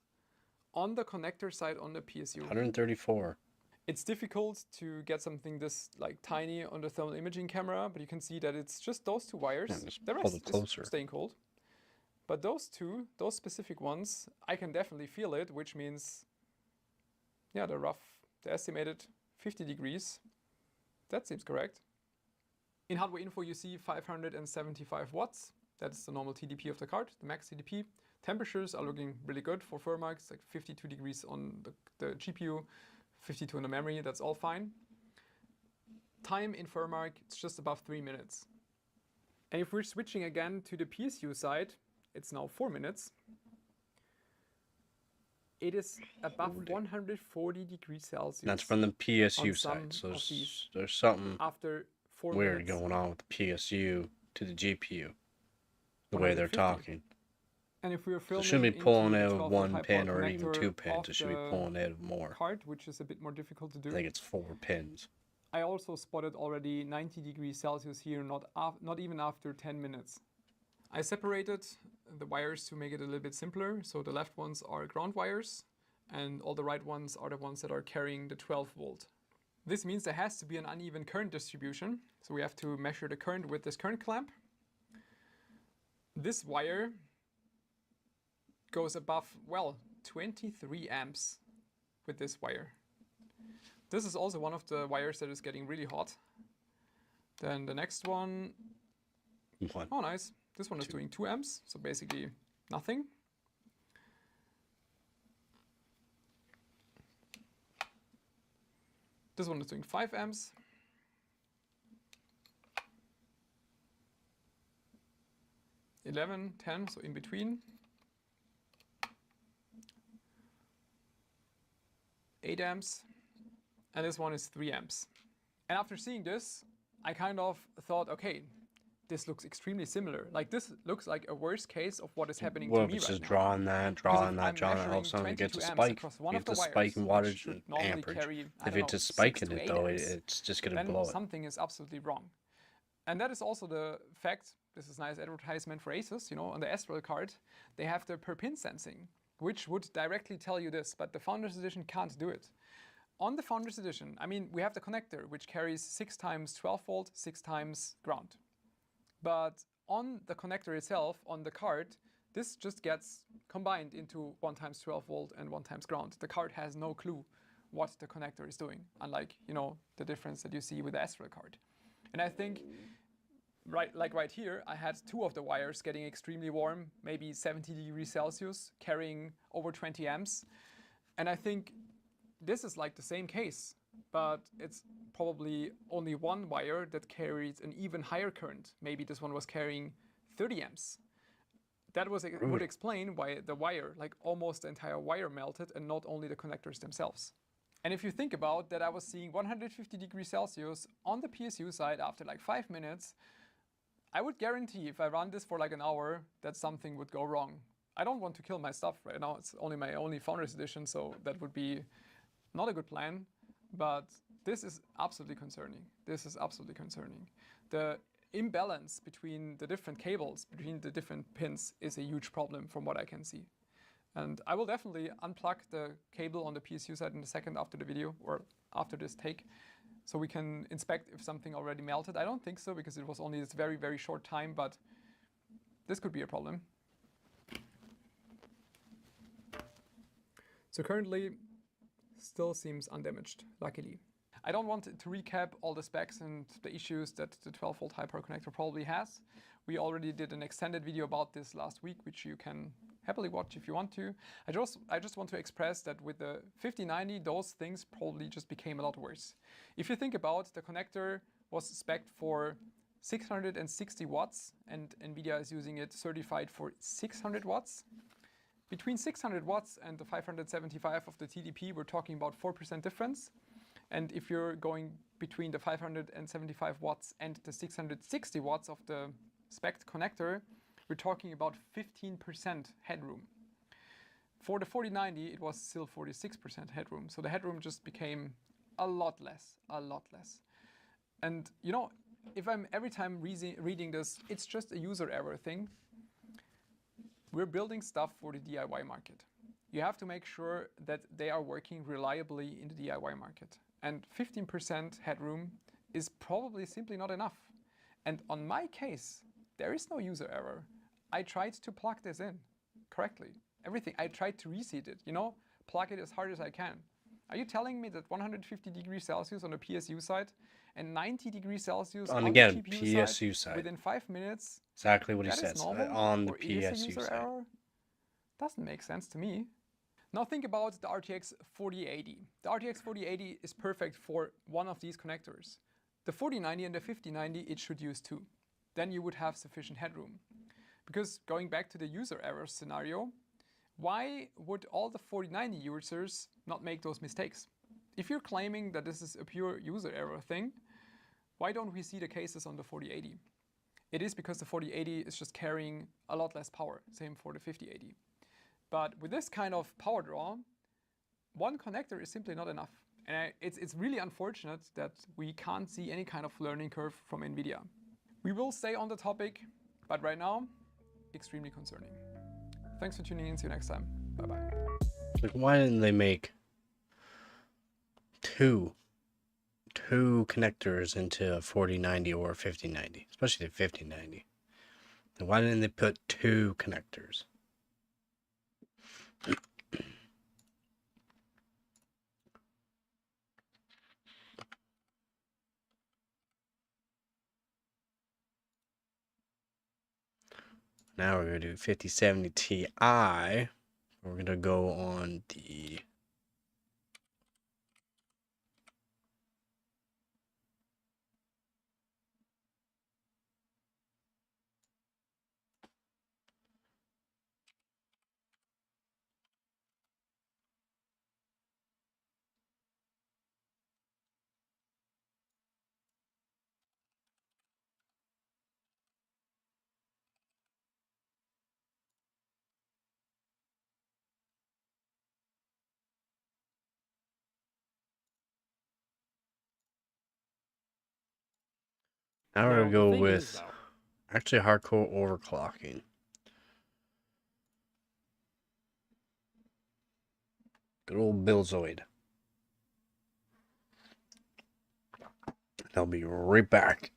on the connector side on the PSU. 134. It's difficult to get something this like tiny on the thermal imaging camera, but you can see that it's just those two wires. Yeah, just the pull rest it closer. is staying cold. But those two, those specific ones, I can definitely feel it, which means, yeah, the estimated 50 degrees. That seems correct. In hardware info, you see 575 watts. That's the normal TDP of the card, the max TDP. Temperatures are looking really good for Furmark. It's like 52 degrees on the GPU, 52 in the memory. That's all fine. Time in Furmark, it's just above 3 minutes. And if we're switching again to the PSU side, it's now 4 minutes. It is above 140 degrees Celsius. That's from the PSU side. So there's something after 4 weird minutes. going on with the PSU to the GPU. The way they're 150. talking. And if we're So filming it shouldn't be pulling out of 1 high-power pin or even connector 2 pins. of It should be the pulling out of more. card, which is a bit more difficult to do. I think it's 4 pins. I also spotted already 90 degrees Celsius here, not even after 10 minutes. I separated the wires to make it a little bit simpler. So the left ones are ground wires, and all the right ones are the ones that are carrying the 12 volt. This means there has to be an uneven current distribution. So we have to measure the current with this current clamp. This wire goes above, well, 23 amps with this wire. This is also one of the wires that is getting really hot. Then the next one, oh nice, this one is doing 2 amps, so basically nothing. This one is doing 5 amps. (11, 10, so in between. 8 amps. And this one is 3 amps. And after seeing this, I kind of thought, okay, this looks extremely similar. Like this looks like a worst case of what is happening to me right now. Well, it's just drawing that, all of a sudden it gets a spike. You have to spike in wattage amperage. If it's just spiking it though, it's just going to blow it. Something is absolutely wrong. And that is also the fact, this is nice advertisement for Asus, on the Astral card, they have the per pin sensing, which would directly tell you this, but the Founders Edition can't do it. On the Founders Edition, I mean, we have the connector, which carries 6 times 12 volt, 6 times ground. But on the connector itself, on the card, this just gets combined into 1 times 12 volt and 1 times ground. The card has no clue what the connector is doing, unlike, the difference that you see with the Astral card. And I think, right here, I had 2 of the wires getting extremely warm, maybe 70 degrees Celsius, carrying over 20 amps. And I think this is like the same case, but it's probably only one wire that carries an even higher current. Maybe this one was carrying 30 amps. that would explain why the wire, like almost the entire wire melted and not only the connectors themselves. And if you think about that, I was seeing 150 degrees Celsius on the PSU side after like 5 minutes, I would guarantee if I run this for like an hour that something would go wrong. I don't want to kill my stuff right now. It's only my only Founders Edition, so that would be not a good plan. But this is absolutely concerning. This is absolutely concerning. The imbalance between the different cables, between the different pins, is a huge problem from what I can see. And I will definitely unplug the cable on the PSU side in a second after the video, or after this take, so we can inspect if something already melted. I don't think so, because it was only this very, very short time, but this could be a problem. So currently, still seems undamaged, luckily. I don't want to recap all the specs and the issues that the 12-volt high-power connector probably has. We already did an extended video about this last week, which you can happily watch if you want to. I just want to express that with the 5090, those things probably just became a lot worse. If you think about, the connector was spec'd for 660 watts, and Nvidia is using it certified for 600 watts. Between 600 watts and the 575 of the TDP, we're talking about 4% difference. And if you're going between the 575 watts and the 660 watts of the spec'd connector, we're talking about 15% headroom. For the 4090, it was still 46% headroom. So the headroom just became a lot less, a lot less. And you know, if I'm every time reading this, it's just a user error thing. We're building stuff for the DIY market. You have to make sure that they are working reliably in the DIY market. And 15% headroom is probably simply not enough. And on my case, there is no user error. I tried to plug this in correctly. Everything, I tried to reseat it, you know, plug it as hard as I can. Are you telling me that 150 degrees Celsius on the PSU side and 90 degrees Celsius on the GPU side within 5 minutes? Exactly what he That is says normal, on the or it is a PSU user side. error? Doesn't make sense to me. Now think about the RTX 4080. The RTX 4080 is perfect for one of these connectors. The 4090 and the 5090, it should use two. Then you would have sufficient headroom. Because going back to the user error scenario, why would all the 4090 users not make those mistakes? If you're claiming that this is a pure user error thing, why don't we see the cases on the 4080? It is because the 4080 is just carrying a lot less power, same for the 5080. But with this kind of power draw, one connector is simply not enough. And it's really unfortunate that we can't see any kind of learning curve from Nvidia. We will stay on the topic, but right now, extremely concerning. Thanks for tuning in. See you next time. Bye-bye. Like, why didn't they make two connectors into a 4090 or a 5090, especially the 5090? And why didn't they put two connectors? Now we're going to do 5070 Ti. We're going to go on the Now we're going to go with actually hardcore overclocking. Good old Billzoid. I'll be right back.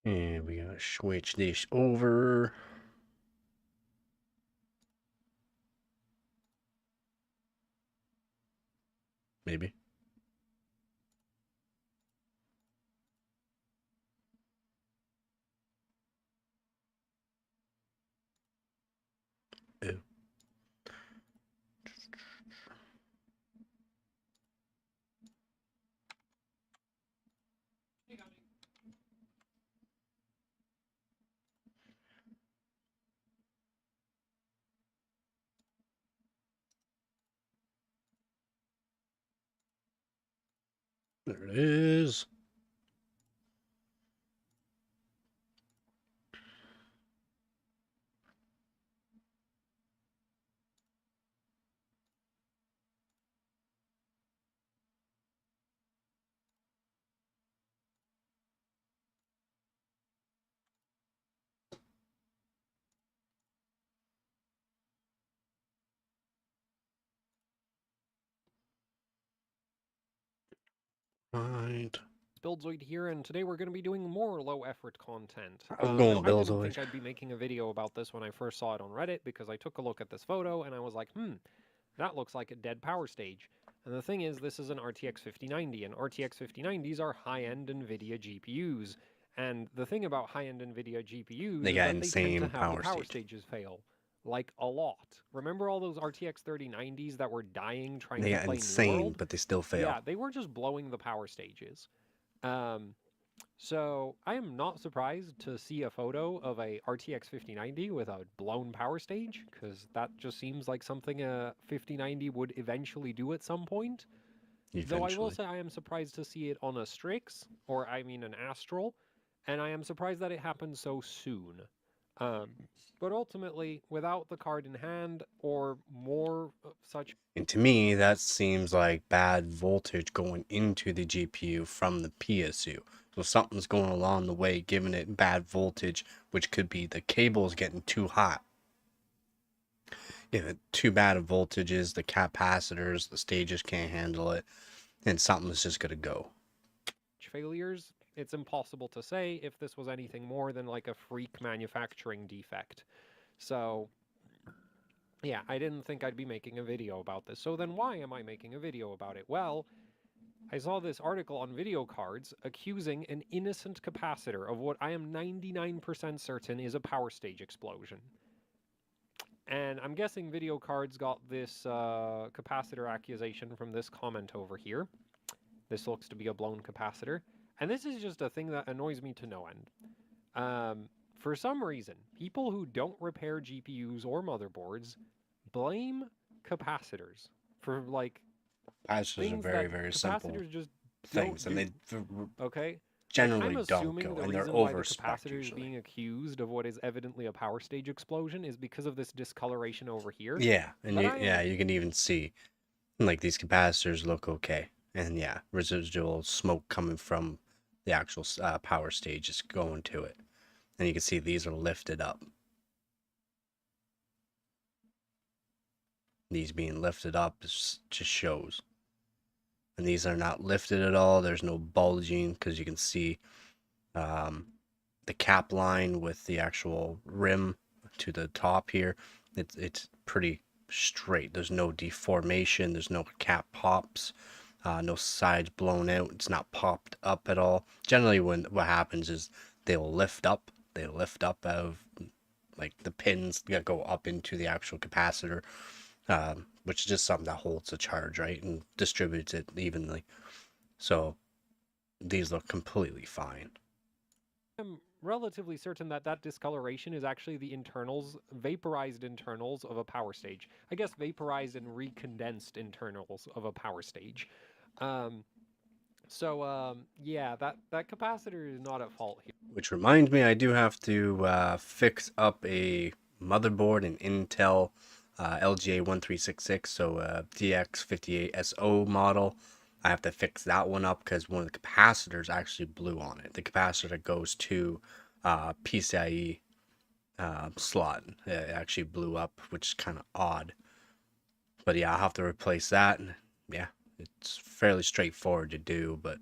And we gotta switch this over. Maybe. Ew. There it is. Right. Buildzoid here, and today we're going to be doing more low-effort content. How's it going, I Bills? didn't Always. think I'd be making a video about this when I first saw it on Reddit, because I took a look at this photo, and I was like, that looks like a dead power stage. And the thing is, this is an RTX 5090, and RTX 5090s are high-end Nvidia GPUs. And the thing about high-end Nvidia GPUs They is got that they tend to insane have the power power stage. stages fail. Like, a lot. Remember all those RTX 3090s that were dying trying They to got play New insane, World? but they still fail. Yeah, they were just blowing the power stages. Um, so I am not surprised to see a photo of a RTX 5090 with a blown power stage, because that just seems like something a 5090 would eventually do at some point. Though I will Eventually. say I am surprised to see it on a Strix, or I mean an Astral, and I am surprised that it happened so soon. Um, but ultimately, without the card in hand, or more such. And to me, that seems like bad voltage going into the GPU from the PSU. So something's going along the way, giving it bad voltage, which could be the cables getting too hot. If it too bad of voltages, the capacitors, the stages can't handle it, and something's just gonna go. Failures, it's impossible to say if this was anything more than like a freak manufacturing defect. So, yeah, I didn't think I'd be making a video about this. So then why am I making a video about it? Well, I saw this article on video cards accusing an innocent capacitor of what I am 99% certain is a power stage explosion. And I'm guessing video cards got this capacitor accusation from this comment over here. This looks to be a blown capacitor. And this is just a thing that annoys me to no end. For some reason, people who don't repair GPUs or motherboards blame capacitors for like Capacitors are things very, that very simple capacitors just don't things, and do. they Okay? Like, I'm generally don't assuming go, the and they're reason why the over-spec'd capacitor is usually. being accused of what is evidently a power stage explosion is because of this discoloration over here. Yeah, and But I yeah, am you can even see like these capacitors look okay, and yeah, residual smoke coming from the actual power stage is going to it, and you can see these are lifted up. These being lifted up just shows, and these are not lifted at all. There's no bulging because you can see um, the cap line with the actual rim to the top here. It's pretty straight. There's no deformation. There's no cap pops. No sides blown out. It's not popped up at all. Generally, when what happens is they'll lift up. They lift up out of like the pins that go up into the actual capacitor, which is just something that holds the charge, right, and distributes it evenly. So these look completely fine. am relatively certain that that discoloration is actually the internals, vaporized internals of a power stage. I guess vaporized and recondensed internals of a power stage. Um, yeah, that capacitor is not at fault here. Which reminds me, I do have to fix up a motherboard, an Intel LGA 1366, so DX58SO model. I have to fix that one up because one of the capacitors actually blew on it. The capacitor that goes to PCIe slot, it actually blew up, which is kind of odd. But yeah, I'll have to replace that. And yeah, it's fairly straightforward to do, but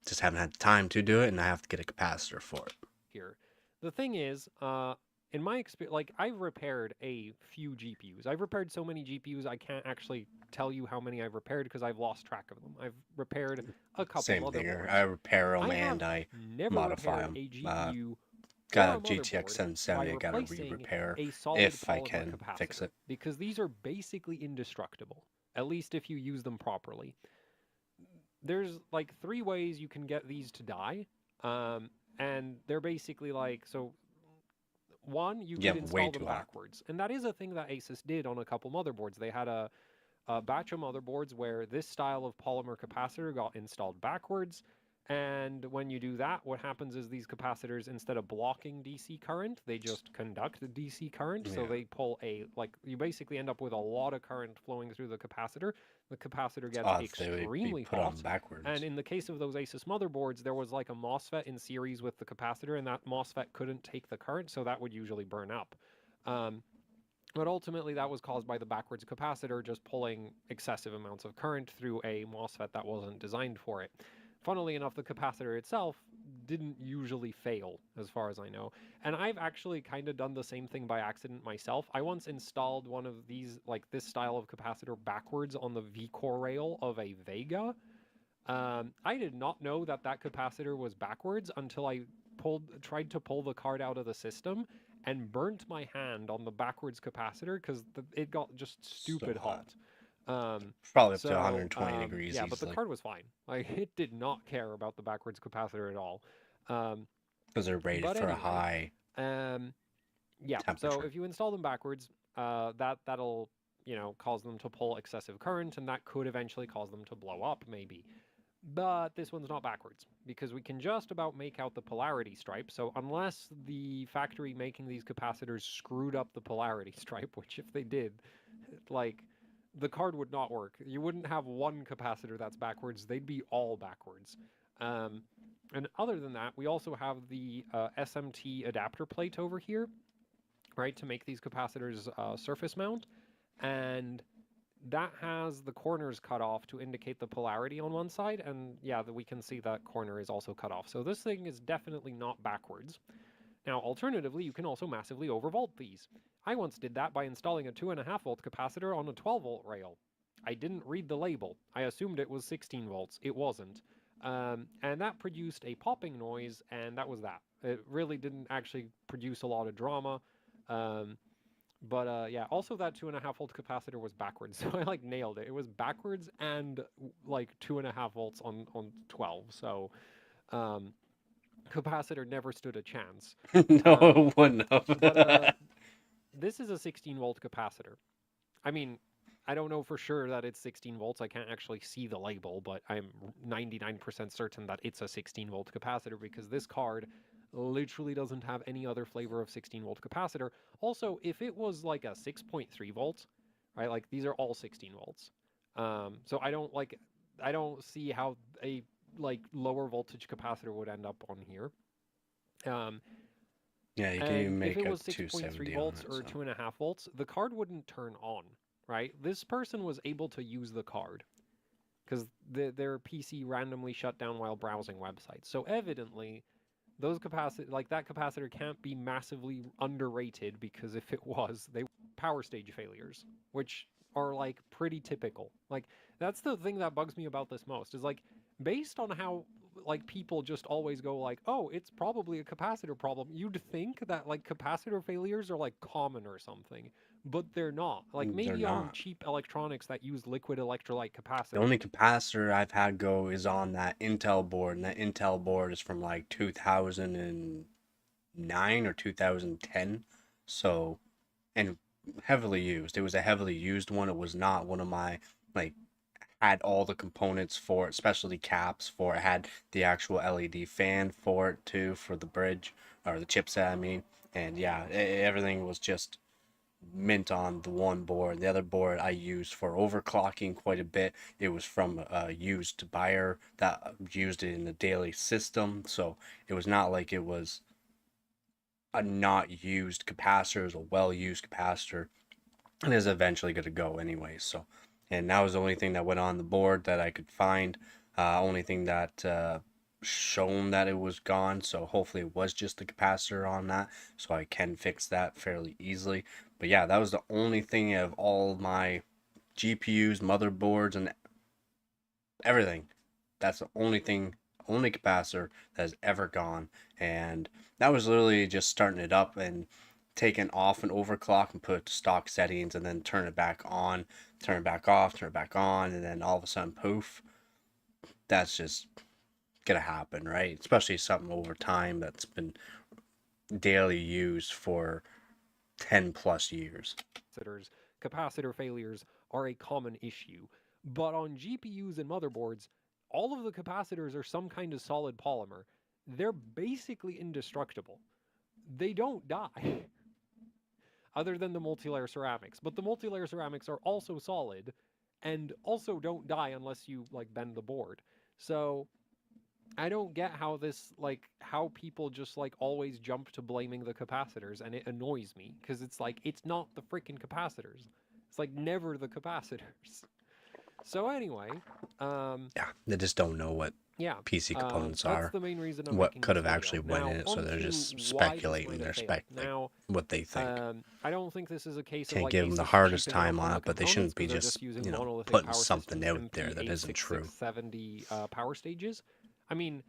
just haven't had the time to do it, and I have to get a capacitor for it. here. The thing is, in my experience, like I've repaired a few GPUs. I've repaired so many GPUs I can't actually tell you how many I've repaired because I've lost track of them. I've repaired a couple Same thing. I motherboards. repair them I have and I never modify repaired them. a GPU Got or a a GTX motherboard 1070. by I gotta replacing re-repair a solid if I polymer can fix capacitor it. because these are basically indestructible, at least if you use them properly. There's like 3 ways you can get these to die, and they're basically like so. One, you Yeah, could way install them too hot. backwards, and that is a thing that Asus did on a couple motherboards. They had a batch of motherboards where this style of polymer capacitor got installed backwards. And when you do that, what happens is these capacitors, instead of blocking DC current, they just conduct the DC current. So Yeah. they pull you basically end up with a lot of current flowing through the capacitor. The capacitor It's gets odd they would be extremely put on hot. backwards. And in the case of those Asus motherboards, there was like a MOSFET in series with the capacitor, and that MOSFET couldn't take the current, so that would usually burn up. But ultimately, that was caused by the backwards capacitor just pulling excessive amounts of current through a MOSFET that wasn't designed for it. Funnily enough, the capacitor itself didn't usually fail, as far as I know. And I've actually kind of done the same thing by accident myself. I once installed one of these, like this style of capacitor, backwards on the V-core rail of a Vega. I did not know that that capacitor was backwards until I tried to pull the card out of the system and burnt my hand on the backwards capacitor because it got just stupid hot. Probably up to 120 degrees yeah, easily. but the card was fine. Like it did not care about the backwards capacitor at all. Because they're rated for a high yeah. temperature. So if you install them backwards, that'll cause them to pull excessive current, and that could eventually cause them to blow up, maybe. But this one's not backwards because we can just about make out the polarity stripe. So unless the factory making these capacitors screwed up the polarity stripe, which if they did, like the card would not work. You wouldn't have one capacitor that's backwards. They'd be all backwards. And other than that, we also have the SMT adapter plate over here, right, to make these capacitors surface mount. And that has the corners cut off to indicate the polarity on one side, and yeah, we can see that corner is also cut off. So this thing is definitely not backwards. Now, alternatively, you can also massively overvolt these. I once did that by installing a 2.5 volt capacitor on a 12 volt rail. I didn't read the label. I assumed it was 16 volts. It wasn't. And that produced a popping noise, and that was that. It really didn't actually produce a lot of drama. But yeah, also that 2.5 volt capacitor was backwards, so I like nailed it. It was backwards and like 2.5 volts on 12. So capacitor never stood a chance. No, it wouldn't have. But this is a 16 volt capacitor. I mean, I don't know for sure that it's 16 volts. I can't actually see the label, but I'm 99% certain that it's a 16 volt capacitor because this card literally doesn't have any other flavor of 16 volt capacitor. Also, if it was like a 6.3 volts, right, like these are all 16 volts. So I don't see how a like lower voltage capacitor would end up on here. Yeah, you can even make if it a was 6.3 270 on volts it, or so. 2.5 volts, the card wouldn't turn on, right? This person was able to use the card because their PC randomly shut down while browsing websites. So evidently, those that capacitor can't be massively underrated because if it was, they power stage failures, which are like pretty typical. Like that's the thing that bugs me about this most is like based on how like people just always go like, oh, it's probably a capacitor problem. You'd think that like capacitor failures are like common or something, but they're not. Like They're maybe on not. cheap electronics that use liquid electrolyte capacitors. The only capacitor I've had go is on that Intel board, and that Intel board is from like 2009 or 2010. So, and heavily used. It was a heavily used one. It was not one of my, like, had all the components for it, specialty caps for it, had the actual LED fan for it too, for the bridge, or the chipset, I mean. And yeah, everything was just mint on the one board. The other board I used for overclocking quite a bit. It was from a used buyer that used it in the daily system. So it was not like it was a not used capacitor. It was a well-used capacitor. And is eventually going to go anyway. So, and that was the only thing that went on the board that I could find. Only thing that shown that it was gone, so hopefully it was just the capacitor on that, so I can fix that fairly easily. But yeah, that was the only thing of all my GPUs, motherboards, and everything. That's the only thing, only capacitor that has ever gone. And that was literally just starting it up and taking off an overclock and put it to stock settings and then turn it back on, turn it back off, turn it back on, and then all of a sudden, poof. That's just gonna happen, right? Especially something over time that's been daily used for 10 plus years. Capacitor failures are a common issue. But on GPUs and motherboards, all of the capacitors are some kind of solid polymer. They're basically indestructible. They don't die, other than the multilayer ceramics. But the multilayer ceramics are also solid and also don't die unless you like bend the board. So I don't get how how people just like always jump to blaming the capacitors, and it annoys me because it's like it's not the freaking capacitors. It's like never the capacitors. So anyway, Yeah, they just don't know what yeah, PC components that's are, the main reason I'm what making could this have video. actually went Now, in it, so they're onto just why this speculating. might They're have failed. like Now, what they think. I don't think this is a case of Can't like give them the Asus hardest cheaping out time on the it, but they components shouldn't be because they're just, just using you know, monolithic putting power something systems, out there that isn't true. MP86670 power stages. I mean,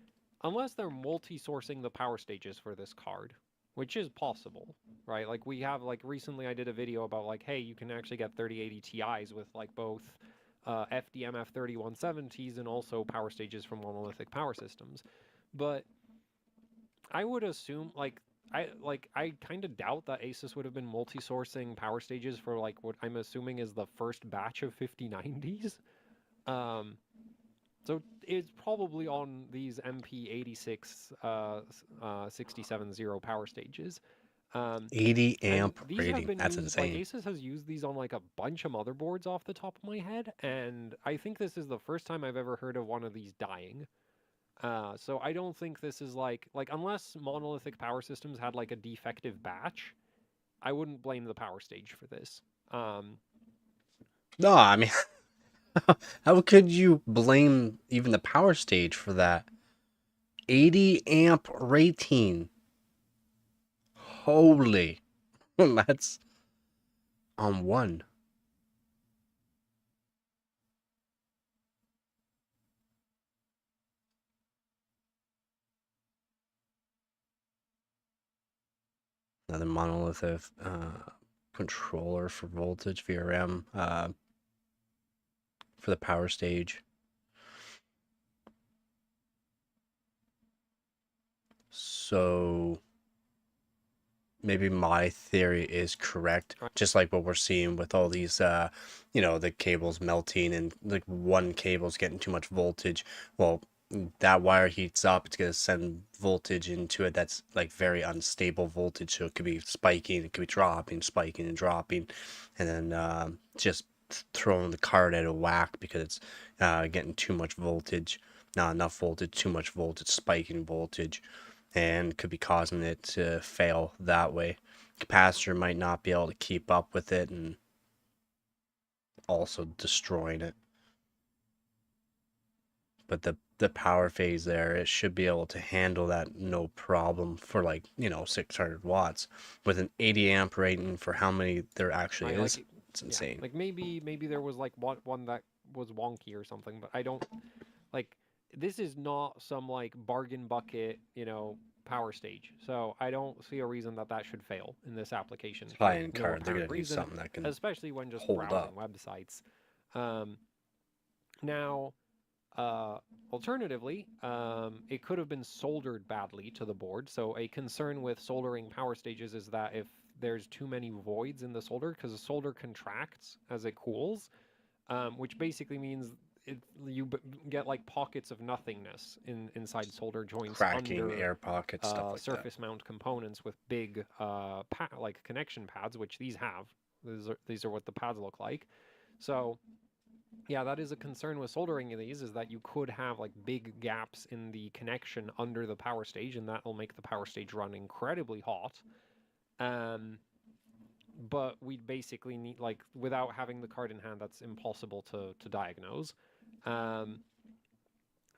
unless they're multi-sourcing the power stages for this card, which is possible, right? Like we have like recently I did a video about like, hey, you can actually get 3080 Ti's with like both FDM F3170s and also power stages from monolithic power systems. But I would assume I kind of doubt that Asus would have been multi-sourcing power stages for like what I'm assuming is the first batch of 5090s. Um, so it's probably on these MP86 670 power stages. Um, 80 and amp these have rating. been That's used, like insane. Asus has used these on like a bunch of motherboards off the top of my head, and I think this is the first time I've ever heard of one of these dying. So I don't think this is like unless monolithic power systems had like a defective batch, I wouldn't blame the power stage for this. No, I mean, how could you blame even the power stage for that? 80 amp rating. Holy. That's on one. Another monolithic controller for voltage VRM for the power stage. So maybe my theory is correct, just like what we're seeing with all these you know, the cables melting and like one cable's getting too much voltage. Well, that wire heats up, it's going to send voltage into it that's like very unstable voltage, so it could be spiking, it could be dropping, spiking and dropping, and then just throwing the card out of whack because it's getting too much voltage, not enough voltage, too much voltage, spiking voltage, and could be causing it to fail that way. Capacitor might not be able to keep up with it and also destroying it. But the power phase there, it should be able to handle that no problem for like, you know, 600 watts with an 80 amp rating for how many there actually Right, is. like It's yeah, insane. like maybe there was like one that was wonky or something, but I don't like this is not some like bargain bucket, power stage. So I don't see a reason that that should fail in this application for High end no card, they're apparent gonna need reason, something that can especially when just hold browsing up. websites. Um, Now, alternatively, it could have been soldered badly to the board. So a concern with soldering power stages is that if there's too many voids in the solder, because the solder contracts as it cools, which basically means you get like pockets of nothingness inside solder joints Cracking, under air pockets, stuff like that. surface mount components with big like connection pads, which these have. These are what the pads look like. So yeah, that is a concern with soldering these, is that you could have like big gaps in the connection under the power stage, and that will make the power stage run incredibly hot. But we basically need, like, without having the card in hand, that's impossible to diagnose.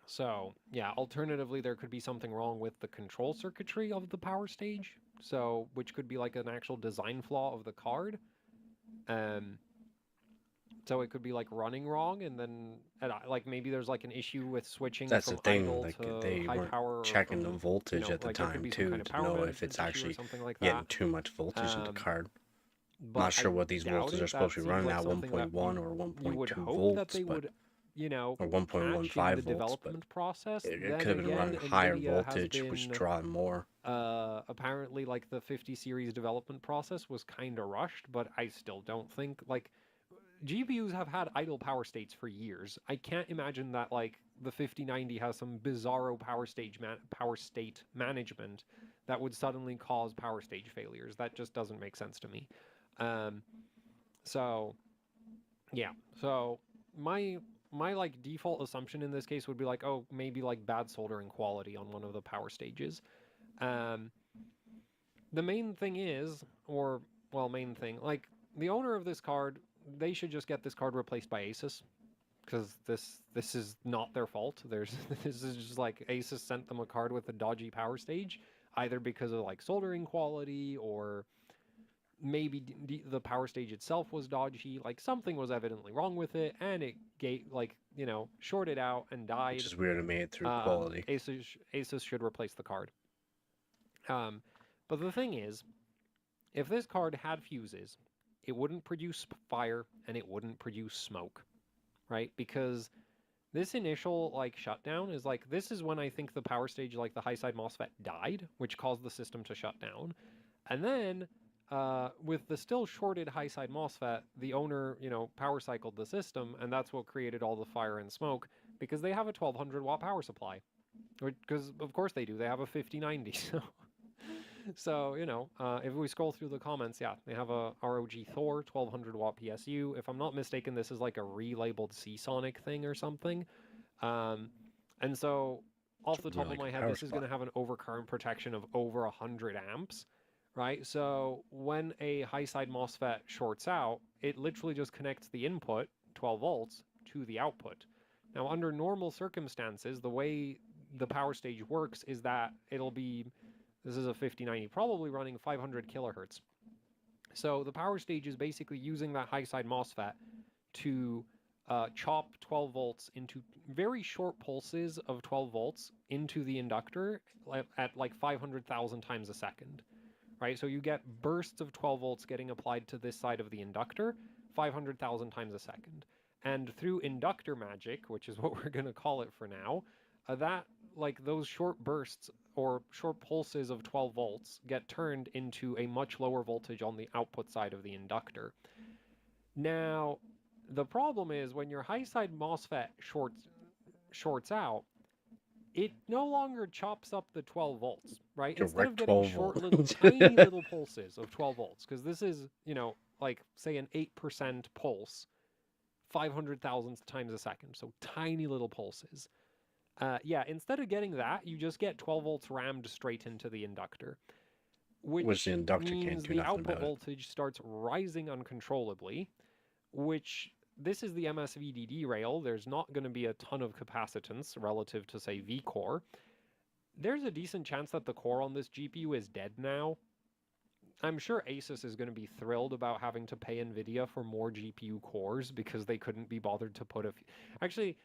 So, yeah, alternatively, there could be something wrong with the control circuitry of the power stage, so which could be like an actual design flaw of the card. Um, so it could be like running wrong, and then like maybe there's like an issue with switching That's the from thing. idle Like to they high weren't power, or checking the from, voltage at the like there could time be some too kind of to power know if management it's issue or actually something like getting that. too much voltage in the Um, card. but Not I sure what these doubt voltages are it. supposed That to be seems running like at, something that 1.1 or you would 1.2 hope that volts, they but would, or patch in 1.15 the volts, but development process. it Then could have been again, running higher Nvidia has voltage, which been draw more. apparently like the 50 series development process was kind of rushed, but I still don't think like GPUs have had idle power states for years. I can't imagine that like the 5090 has some bizarro power state management that would suddenly cause power stage failures. That just doesn't make sense to me. Um, so yeah, so my my like default assumption in this case would be like, oh, maybe like bad soldering quality on one of the power stages. Um, the main thing is, or well, main thing, like the owner of this card, they should just get this card replaced by Asus, because this is not their fault. There's this is just like Asus sent them a card with a dodgy power stage, either because of like soldering quality, or maybe the power stage itself was dodgy. Like something was evidently wrong with it, and it like shorted out and Which died. is weird to me through quality. Asus should replace the card. But the thing is, if this card had fuses, it wouldn't produce fire and it wouldn't produce smoke, right? Because this initial like shutdown is like, this is when I think the power stage, like the high side MOSFET, died, which caused the system to shut down. And then with the still shorted high side MOSFET, the owner, power cycled the system, and that's what created all the fire and smoke, because they have a 1200 watt power supply. Because of course they do. They have a 5090. So, if we scroll through the comments, yeah, they have a ROG Thor 1200 watt PSU. If I'm not mistaken, this is like a relabeled Seasonic thing or something. And so, off the top Really of my good head, power this is going supply. to have an overcurrent protection of over 100 amps, right? So, when a high side MOSFET shorts out, it literally just connects the input, 12 volts, to the output. Now, under normal circumstances, the way the power stage works is that this is a 5090, probably running 500 kilohertz. So the power stage is basically using that high side MOSFET to chop 12 volts into very short pulses of 12 volts into the inductor at like 500,000 times a second, right? So you get bursts of 12 volts getting applied to this side of the inductor 500,000 times a second. And through inductor magic, which is what we're going to call it for now, that like those short bursts or short pulses of 12 volts get turned into a much lower voltage on the output side of the inductor. Now, the problem is when your high side MOSFET shorts out, it no longer chops up the 12 volts, right? Instead of Direct getting 12 short volt. little tiny little pulses of 12 volts, because this is, like say an 8% pulse, 500,000 times a second, so tiny little pulses. Yeah, instead of getting that, you just get 12 volts rammed straight into the inductor, Which the which inductor can't means do the nothing output about it. voltage starts rising uncontrollably, which this is the MSVDD rail. There's not going to be a ton of capacitance relative to, say, vCore. There's a decent chance that the core on this GPU is dead now. I'm sure Asus is going to be thrilled about having to pay Nvidia for more GPU cores because they couldn't be bothered to put Actually,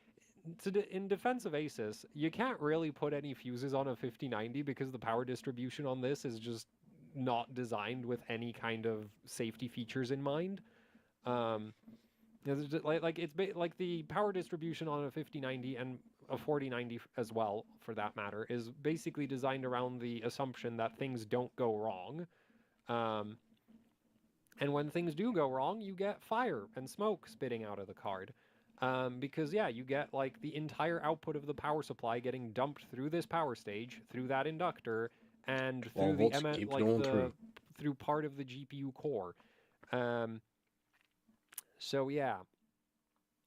in defense of Asus, you can't really put any fuses on a 5090 because the power distribution on this is just not designed with any kind of safety features in mind. It's like the power distribution on a 5090 and a 4090 as well, for that matter, is basically designed around the assumption that things don't go wrong. And when things do go wrong, you get fire and smoke spitting out of the card. Because yeah, you get like the entire output of the power supply getting dumped through this power stage, through that inductor, and 12 through volts, keep going through. through part of the GPU core. So yeah,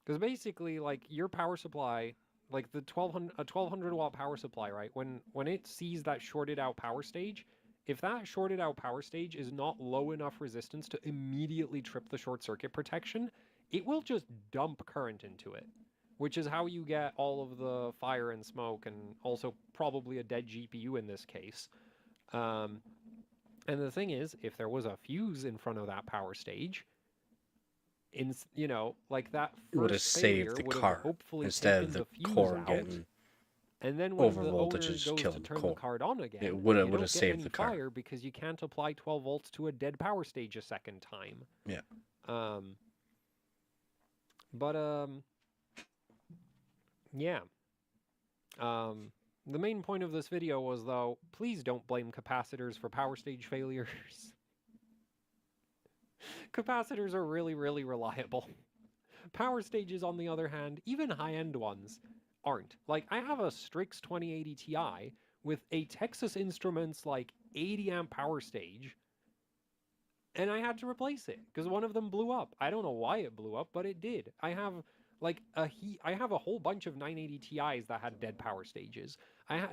because basically like your power supply, like the 1200 watt power supply, right? When it sees that shorted out power stage, if that shorted out power stage is not low enough resistance to immediately trip the short circuit protection, it will just dump current into it, which is how you get all of the fire and smoke, and also probably a dead GPU in this case. Um, and the thing is, if there was a fuse in front of that power stage, like that It would have first saved failure the would have card hopefully instead of taken the the fuse core out. getting And then when over the owner voltages goes to killing the turn the core. card on It again, would you have don't get saved any the card. fire because you can't apply 12 volts to a dead power stage a second time. Yeah. Um, but yeah. The main point of this video was, though, please don't blame capacitors for power stage failures. Capacitors are really, really reliable. Power stages, on the other hand, even high-end ones, aren't. Like, I have a Strix 2080 Ti with a Texas Instruments, like, 80 amp power stage, and I had to replace it because one of them blew up. I don't know why it blew up, but it did. I have a whole bunch of 980 Ti's that had dead power stages. I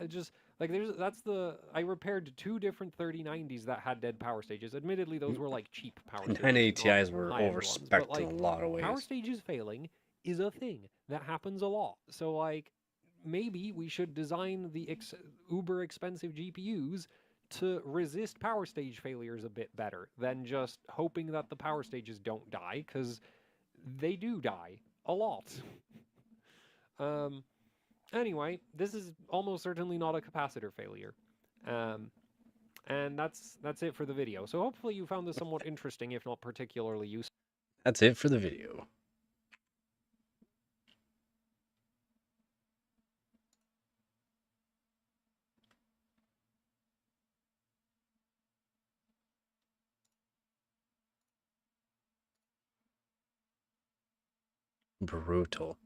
repaired 2 different 3090s that had dead power stages. Admittedly, those were like cheap power stages, 980 not Ti's were high-end ones, but over-spec'd in like a lot of power ways. stages failing is a thing that happens a lot. So like maybe we should design the uber expensive GPUs to resist power stage failures a bit better than just hoping that the power stages don't die, because they do die a lot. Anyway, this is almost certainly not a capacitor failure. And that's it for the video. So hopefully you found this somewhat interesting, if not particularly useful. That's it for the video. Brutal.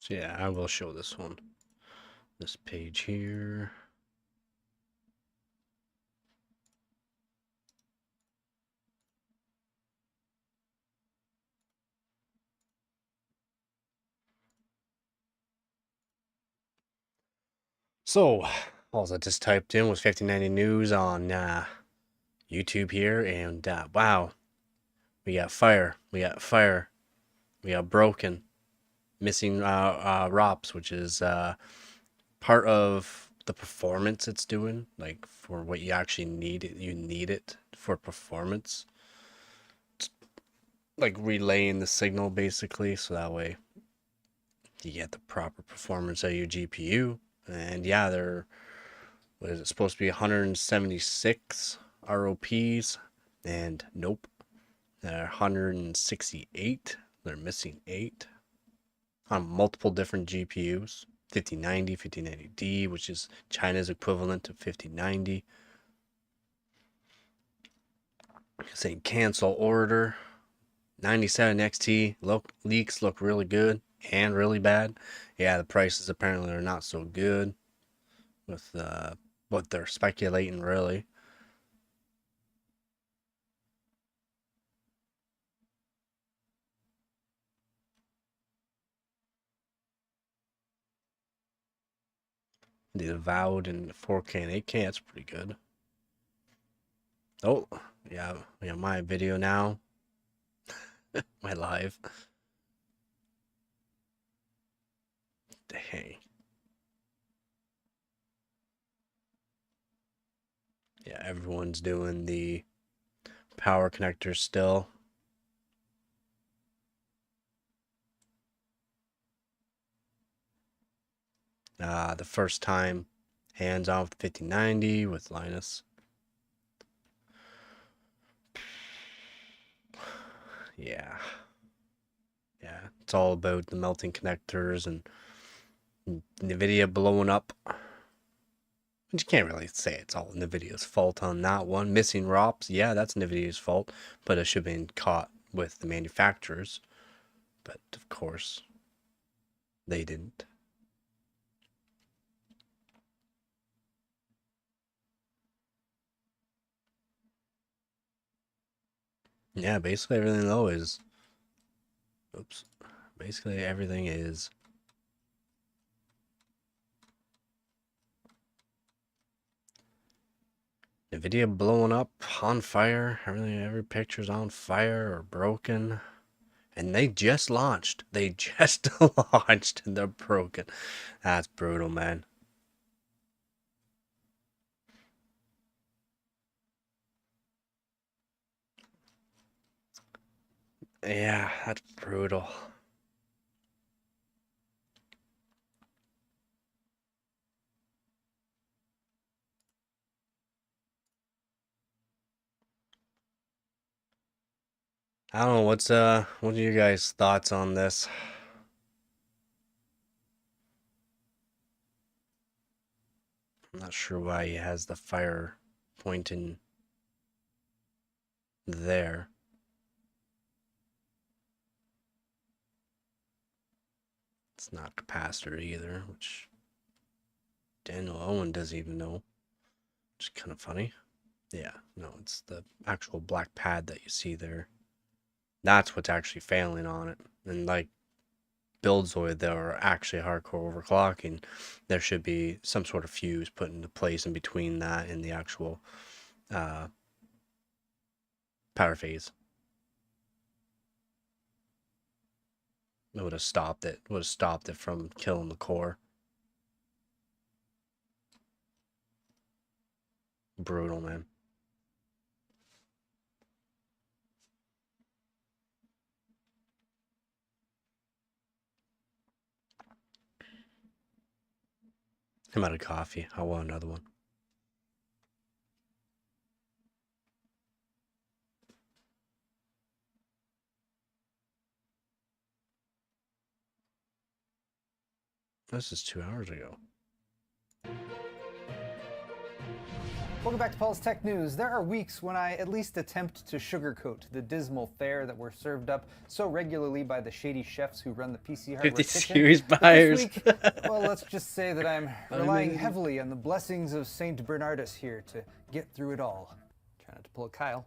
So yeah, I will show this one. This page here. So, all I just typed in was 1590 news on YouTube here, and wow, we got fire, we got broken, missing ROPS, which is part of the performance it's doing, like for what you actually need. You need it for performance. It's like relaying the signal basically, so that way you get the proper performance of your GPU. And yeah, they're, what is it, supposed to be 176 ROPs, and nope, they're 168. They're missing 8 on multiple different GPUs. 5090, 5090D, which is China's equivalent to 5090. Saying cancel order. 97 XT leaks look really good and really bad. Yeah, the prices apparently are not so good with what they're speculating, really. The Avowed in 4K and 8K, that's pretty good. Oh, yeah, my video now. My live. Dang. Yeah, everyone's doing the power connectors still. The first time hands-on with the 5090 with Linus. Yeah. Yeah, it's all about the melting connectors and Nvidia blowing up. But you can't really say it's all Nvidia's fault on that one. Missing ROPs, yeah, that's Nvidia's fault, but it should have been caught with the manufacturers. But of course, they didn't. Yeah, basically everything though is, oops, basically everything is Nvidia blowing up, on fire. Everything, every picture's on fire or broken. And they just launched. They just launched and they're broken. That's brutal, man. Yeah, that's brutal. I don't know what are you guys' thoughts on this? I'm not sure why he has the fire pointing there. It's not capacitor either, which Daniel Owen doesn't even know. Which is kind of funny. Yeah, no, it's the actual black pad that you see there. That's what's actually failing on it. And like Buildzoid that are actually hardcore overclocking, there should be some sort of fuse put into place in between that and the actual power phase. It would have stopped it. Would have stopped it from killing the core. Brutal, man. I'm out of coffee. I want another one. This is 2 hours ago. Welcome back to Paul's Tech News. There are weeks when I at least attempt to sugarcoat the dismal fare that we're served up so regularly by the shady chefs who run the PC hardware 50 kitchen. series But buyers. this week, well, let's just say that I'm relying heavily on the blessings of Saint Bernardus here to get through it all. Try not to pull a Kyle.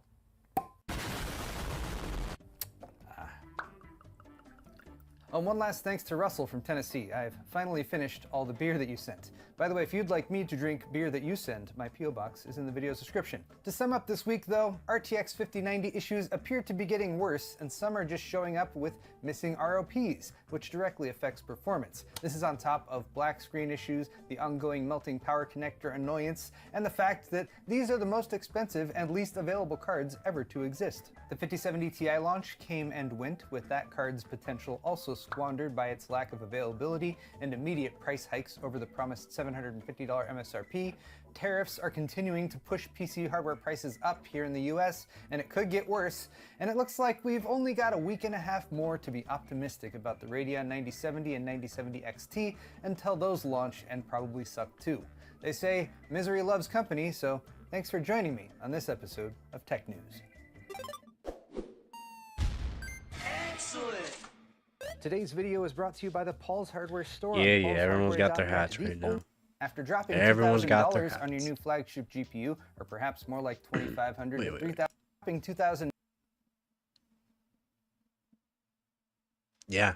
Oh, one last thanks to Russell from Tennessee. I've finally finished all the beer that you sent. By the way, if you'd like me to drink beer that you send, my P.O. box is in the video's description. To sum up this week though, RTX 5090 issues appear to be getting worse, and some are just showing up with missing ROPs, which directly affects performance. This is on top of black screen issues, the ongoing melting power connector annoyance, and the fact that these are the most expensive and least available cards ever to exist. The 5070 Ti launch came and went, with that card's potential also squandered by its lack of availability and immediate price hikes over the promised $750 MSRP. Tariffs are continuing to push PC hardware prices up here in the US, and it could get worse. And it looks like we've only got a week and a half more to be optimistic about the Radeon 9070 and 9070 XT until those launch and probably suck too. They say misery loves company, so thanks for joining me on this episode of Tech News. Excellent! Today's video is brought to you by the Paul's Hardware store. Yeah, everyone's got their hats paulshardware.net. right now. After dropping Everyone's got their $2,000 on your hats. new flagship GPU, or perhaps more like $2,500 to Wait. $3,000, dropping $2,000. Yeah.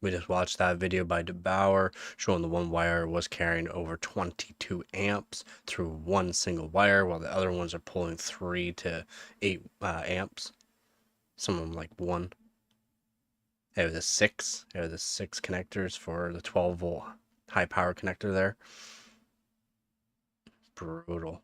We just watched that video by DeBauer showing the one wire was carrying over 22 amps through one single wire, while the other ones are pulling 3 to 8 amps. Some of them like 1. They have the 6. They have the 6 connectors for the 12-volt high power connector there. Brutal.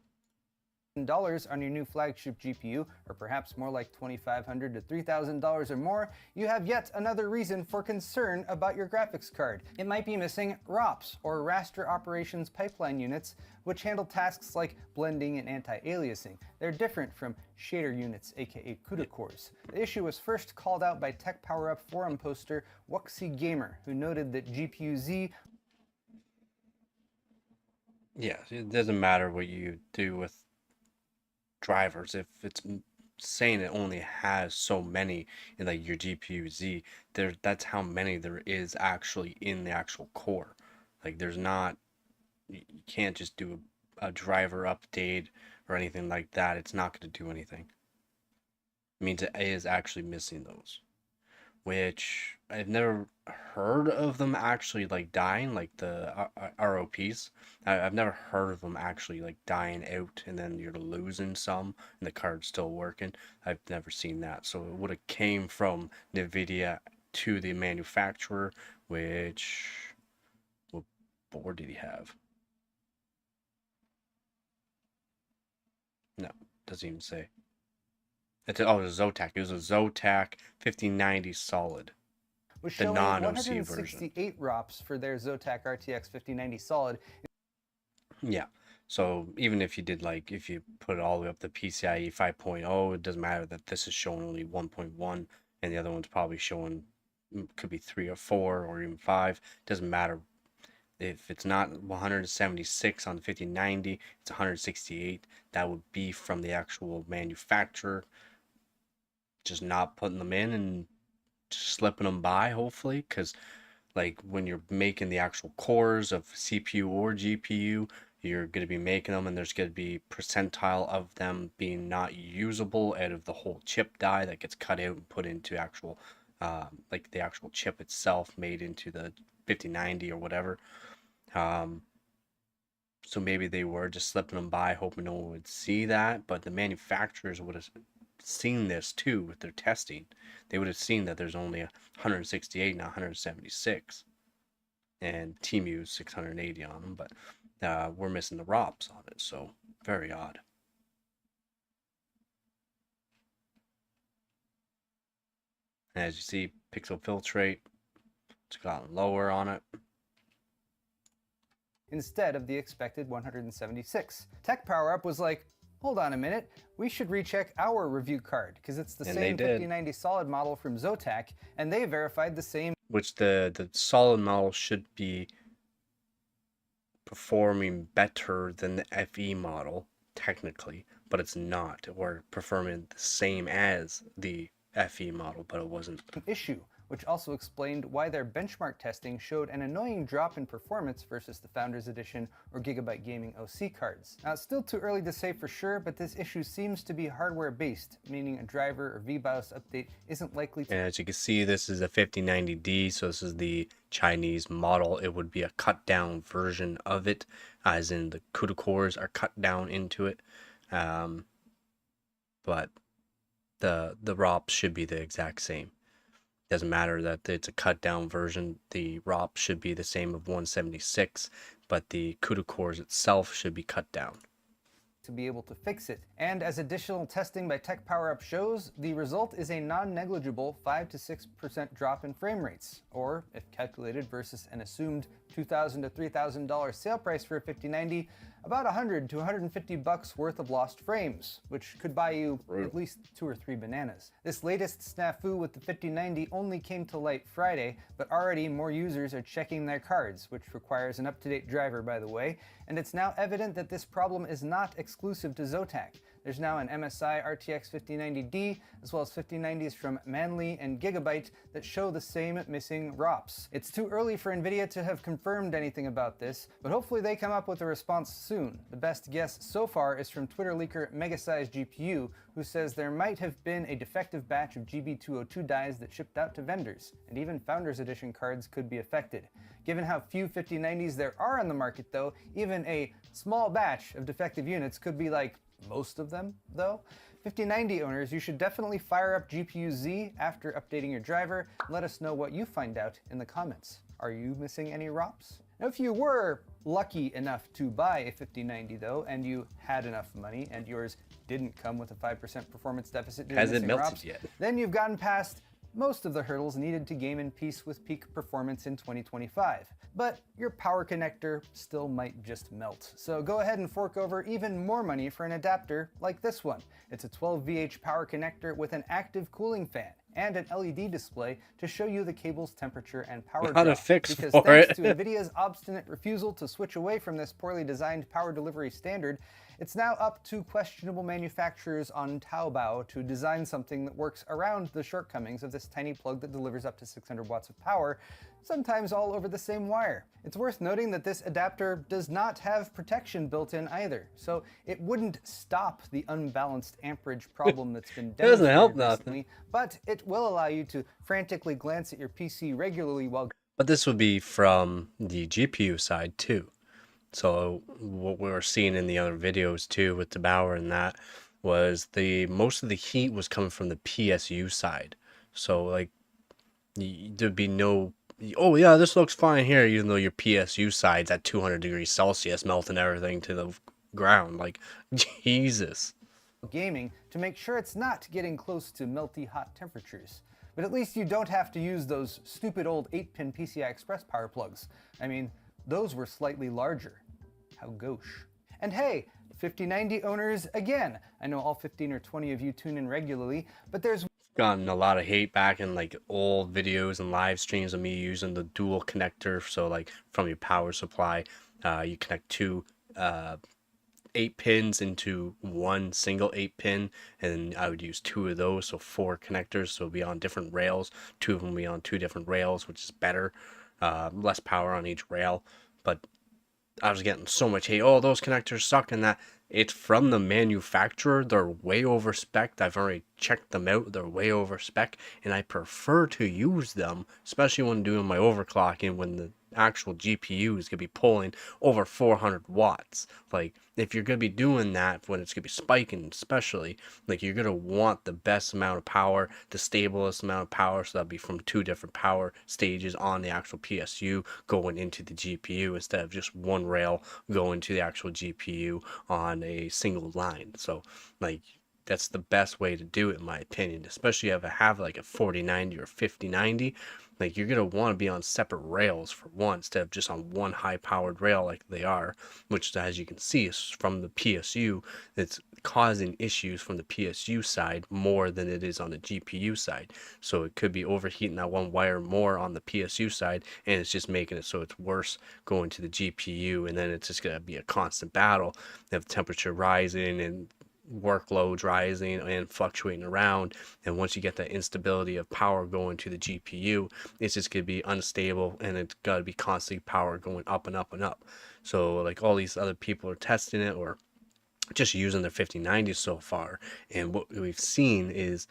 dollars on your new flagship GPU, or perhaps more like $2,500 to $3,000 or more, you have yet another reason for concern about your graphics card. It might be missing ROPs, or Raster Operations Pipeline Units, which handle tasks like blending and anti-aliasing. They're different from shader units, aka CUDA cores. The issue was first called out by Tech Power Up forum poster Wuxi Gamer, who noted that GPU-Z. Yeah, it doesn't matter what you do with drivers. If it's saying it only has so many in like your GPU-Z, that's how many there is actually in the actual core. Like there's not, you can't just do a driver update or anything like that. It's not going to do anything. It means it is actually missing those, which I've never heard of them actually like dying, like the ROPs. I've never heard of them actually like dying out and then you're losing some and the card's still working. I've never seen that. So it would have came from Nvidia to the manufacturer, which, what board did he have? No, doesn't even say. It was a Zotac. It was a Zotac 5090 solid. Was The showing non-OC 168 ROPs for their Zotac RTX 5090 solid. Yeah. So even if you did like, if you put it all the way up to PCIe 5.0, it doesn't matter that this is showing only 1.1 and the other one's probably showing, could be 3 or 4 or even 5. Doesn't matter. If it's not 176 on the 5090, it's 168. That would be from the actual manufacturer. Just not putting them in and just slipping them by, hopefully, because like when you're making the actual cores of CPU or GPU, you're going to be making them and there's going to be percentile of them being not usable out of the whole chip die that gets cut out and put into actual like the actual chip itself made into the 5090 or whatever. So maybe they were just slipping them by, hoping no one would see that, but the manufacturers would have seen this too with their testing. They would have seen that there's only 168, not 176, and TeamU's 680 on them, but we're missing the ROPs on it, so very odd. And as you see, pixel filtrate, it's gotten lower on it. Instead of the expected 176. Tech Power Up was like, hold on a minute, we should recheck our review card, because it's the same 5090 solid model from Zotac, and they verified the same. Which the solid model should be performing better than the FE model, technically, but it's not. We're performing the same as the FE model, but it wasn't. Issue, which also explained why their benchmark testing showed an annoying drop in performance versus the Founders Edition or Gigabyte Gaming OC cards. Now, it's still too early to say for sure, but this issue seems to be hardware-based, meaning a driver or VBIOS update isn't likely to. And as you can see, this is a 5090D, so this is the Chinese model. It would be a cut-down version of it, as in the CUDA cores are cut down into it. But the ROPs should be the exact same. Doesn't matter that it's a cut down version. The ROP should be the same of 176, but the CUDA cores itself should be cut down to be able to fix it. And as additional testing by Tech Power Up shows, the result is a non-negligible 5 to 6% drop in frame rates, or if calculated versus an assumed $2,000 to $3,000 sale price for a 5090, about $100 to $150 worth of lost frames, which could buy you at least 2 or 3 bananas. This latest snafu with the 5090 only came to light Friday, but already more users are checking their cards, which requires an up-to-date driver, by the way, and it's now evident that this problem is not exclusive to Zotac. There's now an MSI RTX 5090D, as well as 5090s from Manly and Gigabyte that show the same missing ROPs. It's too early for Nvidia to have confirmed anything about this, but hopefully they come up with a response soon. The best guess so far is from Twitter leaker MegaSizeGPU, who says there might have been a defective batch of GB202 dies that shipped out to vendors, and even Founders Edition cards could be affected. Given how few 5090s there are on the market though, even a small batch of defective units could be like most of them, though. 5090 owners, you should definitely fire up GPU-Z after updating your driver. Let us know what you find out in the comments. Are you missing any ROPs? Now, if you were lucky enough to buy a 5090 though, and you had enough money, and yours didn't come with a 5% performance deficit due to Has it missing melted ROPs, yet? then you've gotten past most of the hurdles needed to game in peace with peak performance in 2025. But your power connector still might just melt. So go ahead and fork over even more money for an adapter like this one. It's a 12VH power connector with an active cooling fan and an LED display to show you the cable's temperature and power Not a draw. fix Because for thanks it. to Nvidia's obstinate refusal to switch away from this poorly designed power delivery standard, it's now up to questionable manufacturers on Taobao to design something that works around the shortcomings of this tiny plug that delivers up to 600 watts of power, sometimes all over the same wire. It's worth noting that this adapter does not have protection built in either, so it wouldn't stop the unbalanced amperage problem that's been Doesn't help demonstrated nothing. recently, but it will allow you to frantically glance at your PC regularly while But this would be from the GPU side too. So what we were seeing in the other videos too with the Bauer and that was most of the heat was coming from the PSU side. So like there'd be no, oh yeah, this looks fine here, even though your PSU side's at 200 degrees Celsius melting everything to the ground. Like Jesus. gaming to make sure it's not getting close to melty hot temperatures. But at least you don't have to use those stupid old 8-pin PCI Express power plugs. I mean, those were slightly larger. How gauche. And hey, 5090 owners again. I know all 15 or 20 of you tune in regularly, but there's Gotten a lot of hate back in like old videos and live streams of me using the dual connector. So like from your power supply, you connect two 8 pins into one single 8 pin, and I would use 2 of those, so 4 connectors, so it'll be on different rails. 2 of them will be on 2 different rails, which is better, less power on each rail. But I was getting so much hate. Oh, those connectors suck, and that it's from the manufacturer. They're way over spec. I've already checked them out. They're way over spec, and I prefer to use them, especially when doing my overclocking, when the actual GPU is gonna be pulling over 400 watts. Like if you're gonna be doing that when it's gonna be spiking, especially, like you're gonna want the best amount of power, the stablest amount of power. So that'll be from 2 different power stages on the actual PSU going into the GPU instead of just one rail going to the actual GPU on a single line. So like that's the best way to do it in my opinion, especially if I have like a 4090 or 5090. Like you're gonna want to be on separate rails for one instead of just on one high powered rail like they are, which as you can see is from the PSU. It's causing issues from the PSU side more than it is on the GPU side. So it could be overheating that one wire more on the PSU side, and it's just making it so it's worse going to the GPU, and then it's just gonna be a constant battle of temperature rising and workloads rising and fluctuating around. And once you get that instability of power going to the GPU, it's just going to be unstable, and it's got to be constantly power going up and up and up. So like all these other people are testing it or just using their 5090s so far, and what we've seen is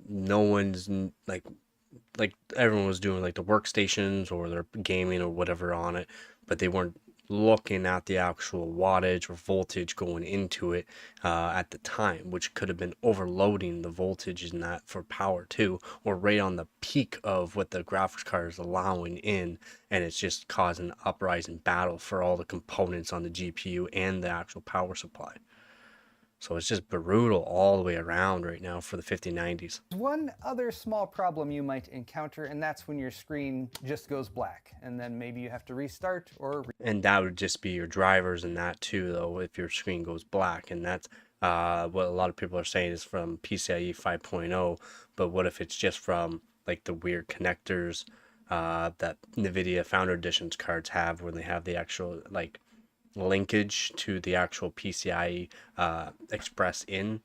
no one's like everyone was doing like the workstations or their gaming or whatever on it, but they weren't looking at the actual wattage or voltage going into it at the time, which could have been overloading the voltage in that for power too, or right on the peak of what the graphics card is allowing in, and it's just causing an uprising battle for all the components on the GPU and the actual power supply. So it's just brutal all the way around right now for the 5090s. one other small problem you might encounter, and that's when your screen just goes black, and then maybe you have to restart or And that would just be your drivers and that too, though, if your screen goes black. And that's what a lot of people are saying is from PCIe 5.0. But what if it's just from like the weird connectors that Nvidia Founder Editions cards have, where they have the actual like linkage to the actual PCIe Express in,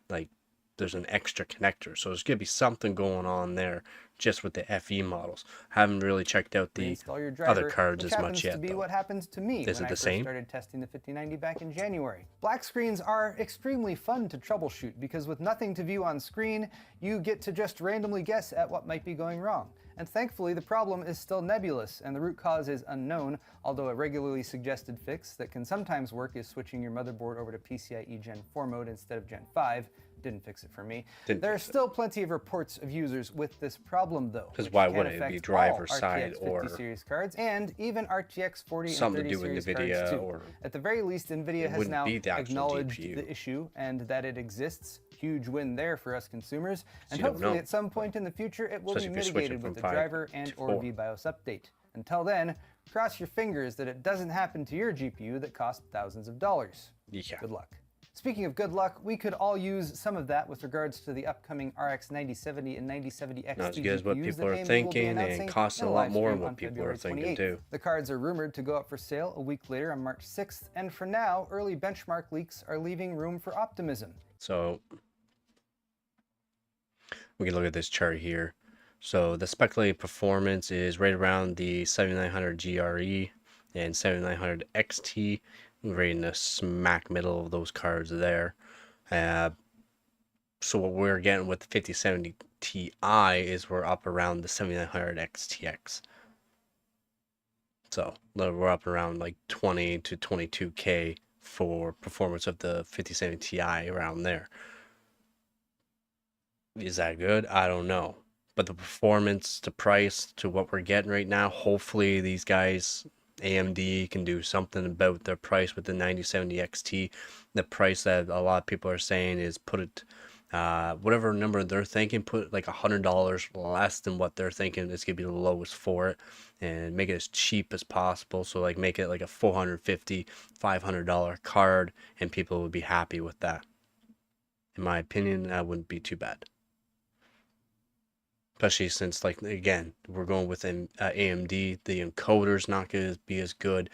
like there's an extra connector, so there's gonna be something going on there just with the FE models. Haven't really checked out the reinstall your driver, other cards which as happens much to yet be though. what happened to me Is when it I the first same? started testing the 5090 back in January. Black screens are extremely fun to troubleshoot because with nothing to view on screen, you get to just randomly guess at what might be going wrong. And thankfully, the problem is still nebulous and the root cause is unknown, although a regularly suggested fix that can sometimes work is switching your motherboard over to PCIe Gen 4 mode instead of Gen 5, Didn't fix it for me. Didn't There are fix it. still plenty of reports of users with this problem though. 'Cause which why can would it? It'd be affect driver all side RTX 50 or series cards and even RTX 40 and something 30 to do with series cards Nvidia, too. or At the very least, Nvidia it has wouldn't now be the actual acknowledged GPU. the issue and that it exists. Huge win there for us consumers. And you don't hopefully know, at some point in the future it will be especially if you're switching mitigated with from the 5 driver and to or 4. VBIOS update. Until then, cross your fingers that it doesn't happen to your GPU that cost thousands of dollars. Yeah. Good luck. Speaking of good luck, we could all use some of that with regards to the upcoming RX 9070 and 9070 XT Not as good as what GPUs people that are AMD will be thinking, announcing and costs in a lot live more stream than on what people are February thinking 28th. too. The cards are rumored to go up for sale a week later on March 6th, and for now, early benchmark leaks are leaving room for optimism. So we can look at this chart here. So the speculated performance is right around the 7900 GRE and 7900 XT, right in the smack middle of those cards there. So what we're getting with the 5070 Ti is we're up around the 7900 XTX. So we're up around like 20 to 22K for performance of the 5070 Ti around there. Is that good? I don't know. But the performance to price to what we're getting right now, hopefully these guys, AMD, can do something about their price with the 9070 XT. The price that a lot of people are saying is put it, whatever number they're thinking, put like $100 less than what they're thinking is gonna be the lowest for it, and make it as cheap as possible. So like make it like a $450, $500 card, and people would be happy with that. In my opinion, that wouldn't be too bad. Especially since, like, again, we're going with AMD, the encoder's not going to be as good,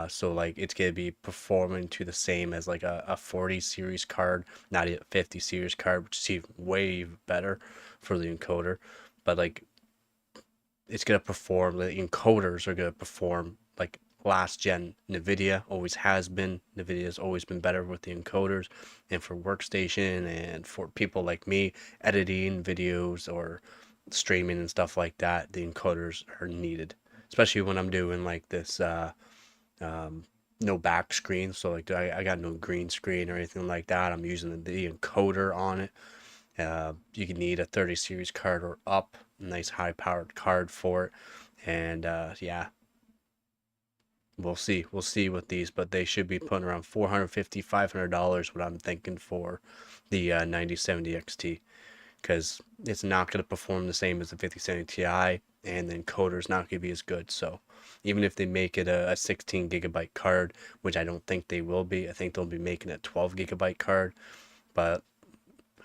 so like it's going to be performing to the same as like a 40 series card, not a 50 series card, which is even way better for the encoder. But like it's going to perform, the encoders are going to perform like last gen Nvidia always has been. Nvidia has always been better with the encoders, and for workstation and for people like me editing videos or streaming and stuff like that, the encoders are needed, especially when I'm doing like this no back screen. So like I got no green screen or anything like that. I'm using the encoder on it. You can need a 30 series card or up, a nice high powered card for it. And yeah, we'll see with these, but they should be putting around $450, $500, what I'm thinking, for the 9070 XT. Because it's not going to perform the same as the 5070 Ti, and the encoder's not going to be as good. So even if they make it a 16 gigabyte card, which I don't think they will be, I think they'll be making a 12 gigabyte card, but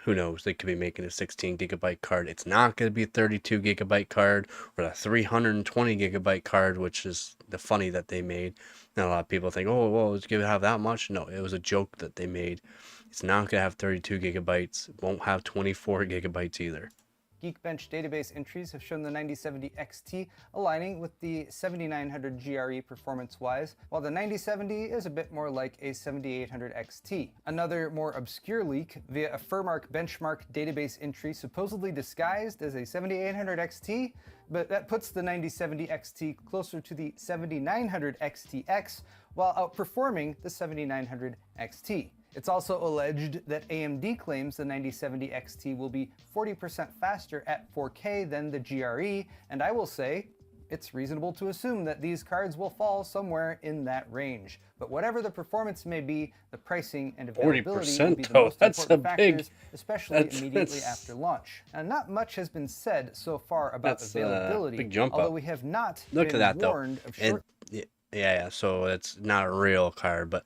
who knows, they could be making a 16 gigabyte card. It's not going to be a 32 gigabyte card or a 320 gigabyte card, which is the funny that they made. And a lot of people think, oh, well, it's going to have that much. No, it was a joke that they made. It's not going to have 32 gigabytes. It won't have 24 gigabytes either. Geekbench database entries have shown the 9070 XT aligning with the 7900 GRE performance-wise, while the 9070 is a bit more like a 7800 XT. Another more obscure leak via a Furmark benchmark database entry supposedly disguised as a 7800 XT, but that puts the 9070 XT closer to the 7900 XTX while outperforming the 7900 XT. It's also alleged that AMD claims the 9070 XT will be 40% faster at 4K than the GRE, and I will say, it's reasonable to assume that these cards will fall somewhere in that range. But whatever the performance may be, the pricing and availability will be the most important factors, especially immediately after launch. Now, not much has been said so far about availability, big jump although up. we have not Look been at that warned though. of short Yeah, so it's not a real card, but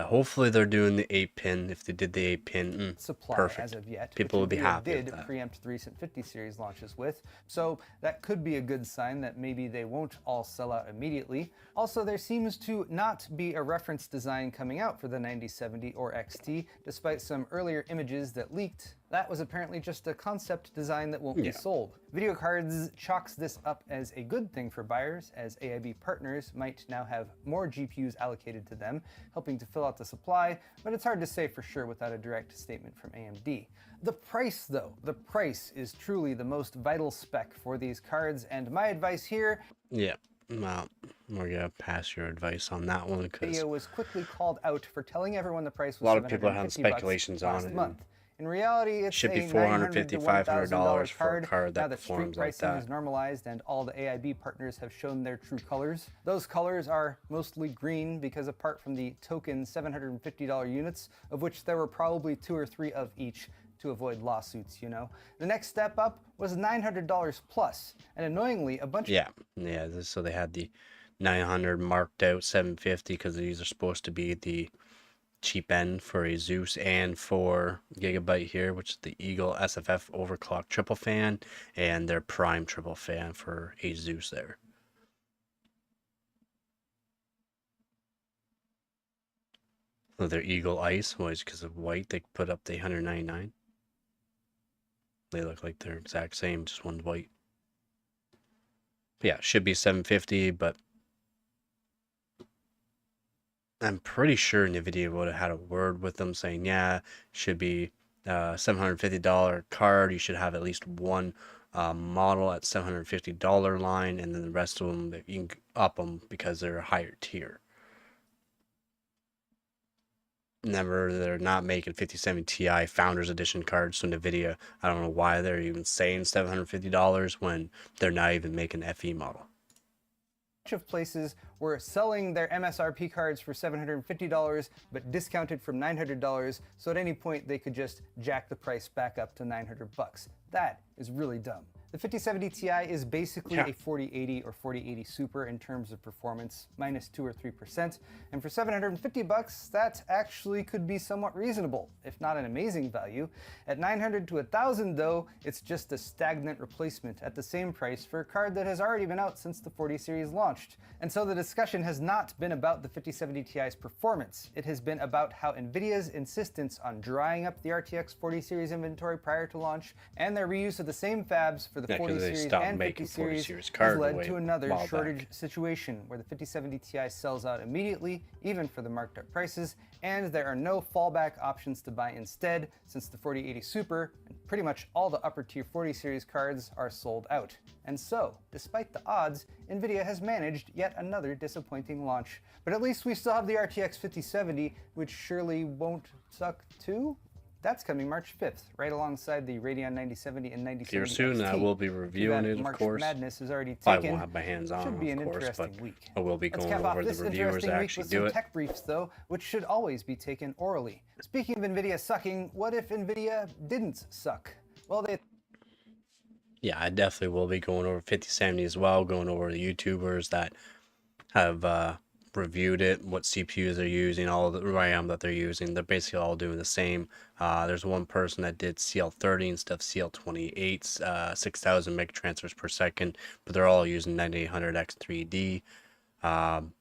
hopefully they're doing the 8-pin. If they did the 8-pin, supply perfect. as of yet. People would be Nvidia happy did with that. preempt recent 50 series launches with, so that could be a good sign that maybe they won't all sell out immediately. Also, there seems to not be a reference design coming out for the 9070 or XT, despite some earlier images that leaked. That was apparently just a concept design that won't be sold. Video Cards chalks this up as a good thing for buyers, as AIB partners might now have more GPUs allocated to them, helping to fill out the supply, but it's hard to say for sure without a direct statement from AMD. The price though, the price is truly the most vital spec for these cards, and my advice here... Yeah, well, we're gonna pass your advice on that one, because video was quickly called out for telling everyone the price was a lot of people $750 have speculations on last it. month. In reality, it's Should be a $450, $900 to $500 $1,000 for a card card now that that street performs like pricing that. is normalized and all the AIB partners have shown their true colors. Those colors are mostly green because apart from the token $750 units, of which there were probably 2 or 3 of each, to avoid lawsuits, you know. The next step up was $900 plus, and annoyingly, a bunch Yeah, so they had the 900 marked out 750 because these are supposed to be the cheap end for a Zeus and for Gigabyte here, which is the Eagle SFF overclock triple fan and their prime triple fan for a Zeus there. So their Eagle Ice was because of white, they put up the 199. They look like they're exact same, just one's white. Yeah, should be 750, but I'm pretty sure Nvidia would have had a word with them saying, yeah, should be $750 card. You should have at least one model at $750 line, and then the rest of them you can up them because they're a higher tier. They're not making 5070 Ti Founders Edition cards, so Nvidia, I don't know why they're even saying $750 when they're not even making FE model. of places were selling their MSRP cards for $750 but discounted from $900, so at any point they could just jack the price back up to $900. That is really dumb. The 5070 Ti is basically a 4080 or 4080 Super in terms of performance, minus 2 or 3%, and for $750, that actually could be somewhat reasonable, if not an amazing value. At $900 to $1,000 though, it's just a stagnant replacement at the same price for a card that has already been out since the 40 series launched. And so the discussion has not been about the 5070 Ti's performance, it has been about how Nvidia's insistence on drying up the RTX 40 series inventory prior to launch, and their reuse of the same fabs for the 40 series and 50 series has led to another shortage situation where the 5070 Ti sells out immediately, even for the marked up prices, and there are no fallback options to buy instead, since the 4080 Super and pretty much all the upper tier 40 series cards are sold out. And so, despite the odds, Nvidia has managed yet another disappointing launch. But at least we still have the RTX 5070, which surely won't suck too? That's coming March 5th, right alongside the Radeon 9070 and 9070 Here soon, XT. I will be reviewing it, of March course. Madness is already I taken. won't have my hands on Should be it, an of course, but interesting week. I will be Let's going cap off over this the reviewers interesting that week actually with do some it. tech briefs, though, which should always be taken orally. Speaking of Nvidia sucking, what if Nvidia didn't suck? Well, they Yeah, I definitely will be going over 5070 as well, going over the YouTubers that have reviewed it, what CPUs they're using, all the RAM that they're using. They're basically all doing the same. There's one person that did CL30 instead of CL28s, 6,000 meg transfers per second, but they're all using 9800X3D.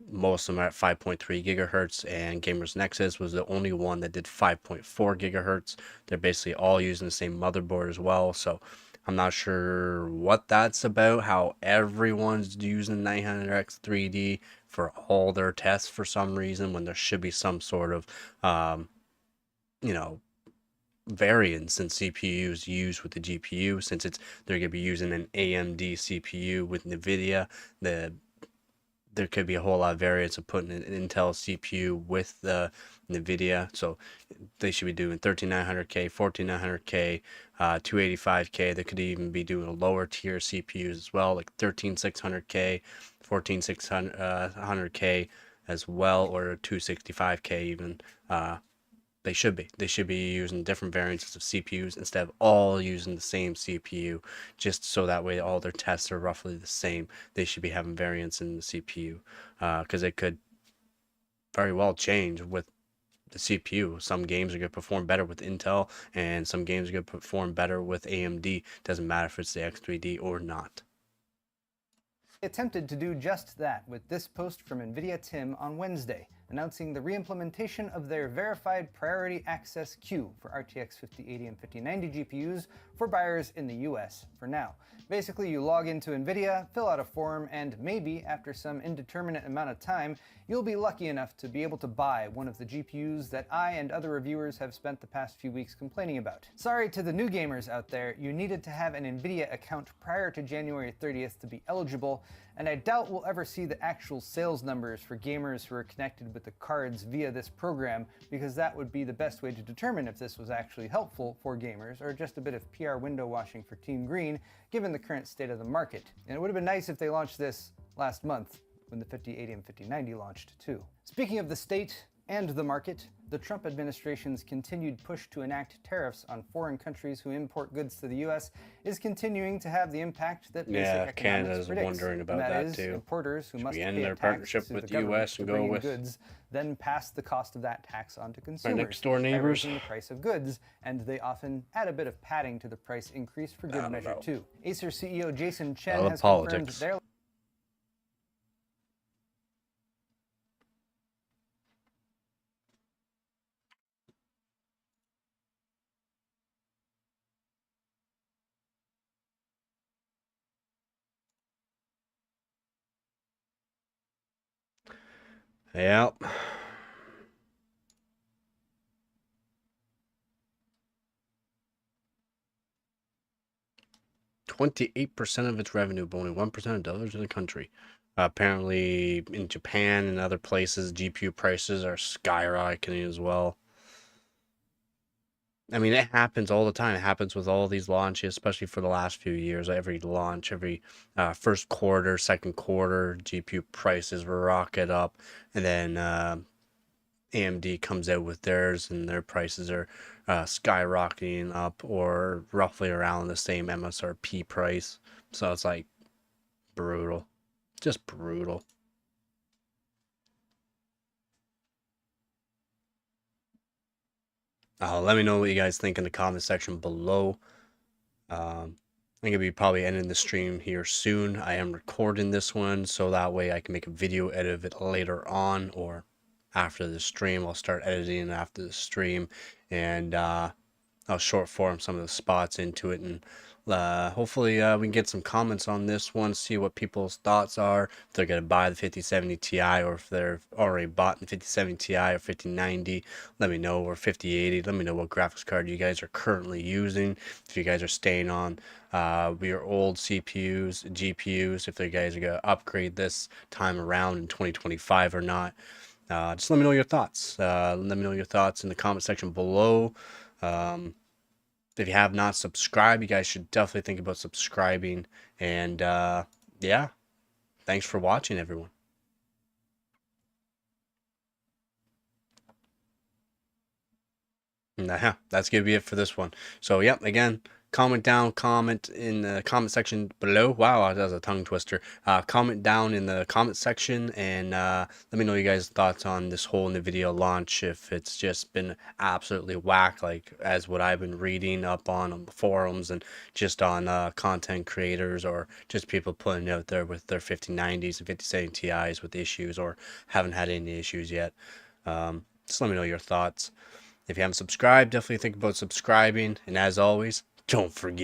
Most of them are at 5.3 gigahertz, and Gamers Nexus was the only one that did 5.4 gigahertz. They're basically all using the same motherboard as well, so I'm not sure what that's about, how everyone's using 900X3D for all their tests for some reason when there should be some sort of, you know, variance in CPUs used with the GPU, since they're going to be using an AMD CPU with Nvidia. There could be a whole lot of variance of putting an Intel CPU with the Nvidia, so they should be doing 13900K, 14900K, 285K. They could even be doing lower tier CPUs as well, like 13600K, 14600K as well, or 265K even. They should be using different variants of CPUs instead of all using the same CPU, just so that way all their tests are roughly the same. They should be having variants in the CPU, because it could very well change with the CPU. Some games are going to perform better with Intel, and some games are going to perform better with AMD. Doesn't matter if it's the X3D or not. attempted to do just that with this post from Nvidia Tim on Wednesday, announcing the reimplementation of their verified priority access queue for RTX 5080 and 5090 GPUs for buyers in the US for now. Basically, you log into Nvidia, fill out a form, and maybe, after some indeterminate amount of time, you'll be lucky enough to be able to buy one of the GPUs that I and other reviewers have spent the past few weeks complaining about. Sorry to the new gamers out there, you needed to have an Nvidia account prior to January 30th to be eligible, and I doubt we'll ever see the actual sales numbers for gamers who are connected with with the cards via this program, because that would be the best way to determine if this was actually helpful for gamers or just a bit of PR window washing for Team Green, given the current state of the market. And it would have been nice if they launched this last month, when the 5080 and 5090 launched too. Speaking of the state and the market, the Trump administration's continued push to enact tariffs on foreign countries who import goods to the U.S. is continuing to have the impact that basic economics Canada's predicts, wondering about and that is too. Importers who Should must we end pay their a tax partnership to with the the government US to and go bring in with goods, then pass the cost of that tax on to consumers next door by neighbors? raising the price of goods, and they often add a bit of padding to the price increase for good measure too. Acer CEO Jason Chen All the has confirmed politics. that their Yep. %28% of its revenue, but only 1% of dollars in the country. Apparently, in Japan and other places, GPU prices are skyrocketing as well. I mean, it happens all the time. It happens with all these launches, especially for the last few years. Every launch, every first quarter, second quarter, GPU prices rocket up, and then AMD comes out with theirs, and their prices are skyrocketing up, or roughly around the same MSRP price. So it's like brutal, just brutal. Let me know what you guys think in the comment section below. I'm gonna be probably ending the stream here soon. I am recording this one so that way I can make a video edit of it later on or after the stream. I'll start editing after the stream, and I'll short form some of the spots into it, and hopefully we can get some comments on this one, see what people's thoughts are, if they're going to buy the 5070 Ti or if they're already bought the 5070 Ti or 5090. Let me know, or 5080. Let me know what graphics card you guys are currently using, if you guys are staying on your old CPUs, GPUs, if you guys are going to upgrade this time around in 2025 or not. Just let me know your thoughts. Let me know your thoughts in the comment section below. If you have not subscribed, you guys should definitely think about subscribing. And yeah, thanks for watching, everyone. Nah, that's gonna be it for this one. So yep, again, comment in the comment section below. Wow, that was a tongue twister. Comment down in the comment section, and let me know you guys' thoughts on this whole Nvidia launch, if it's just been absolutely whack, like as what I've been reading up on the forums and just on content creators, or just people putting it out there with their 5090s and 5070 Ti's with issues, or haven't had any issues yet. Just let me know your thoughts. If you haven't subscribed, definitely think about subscribing. And as always, don't forget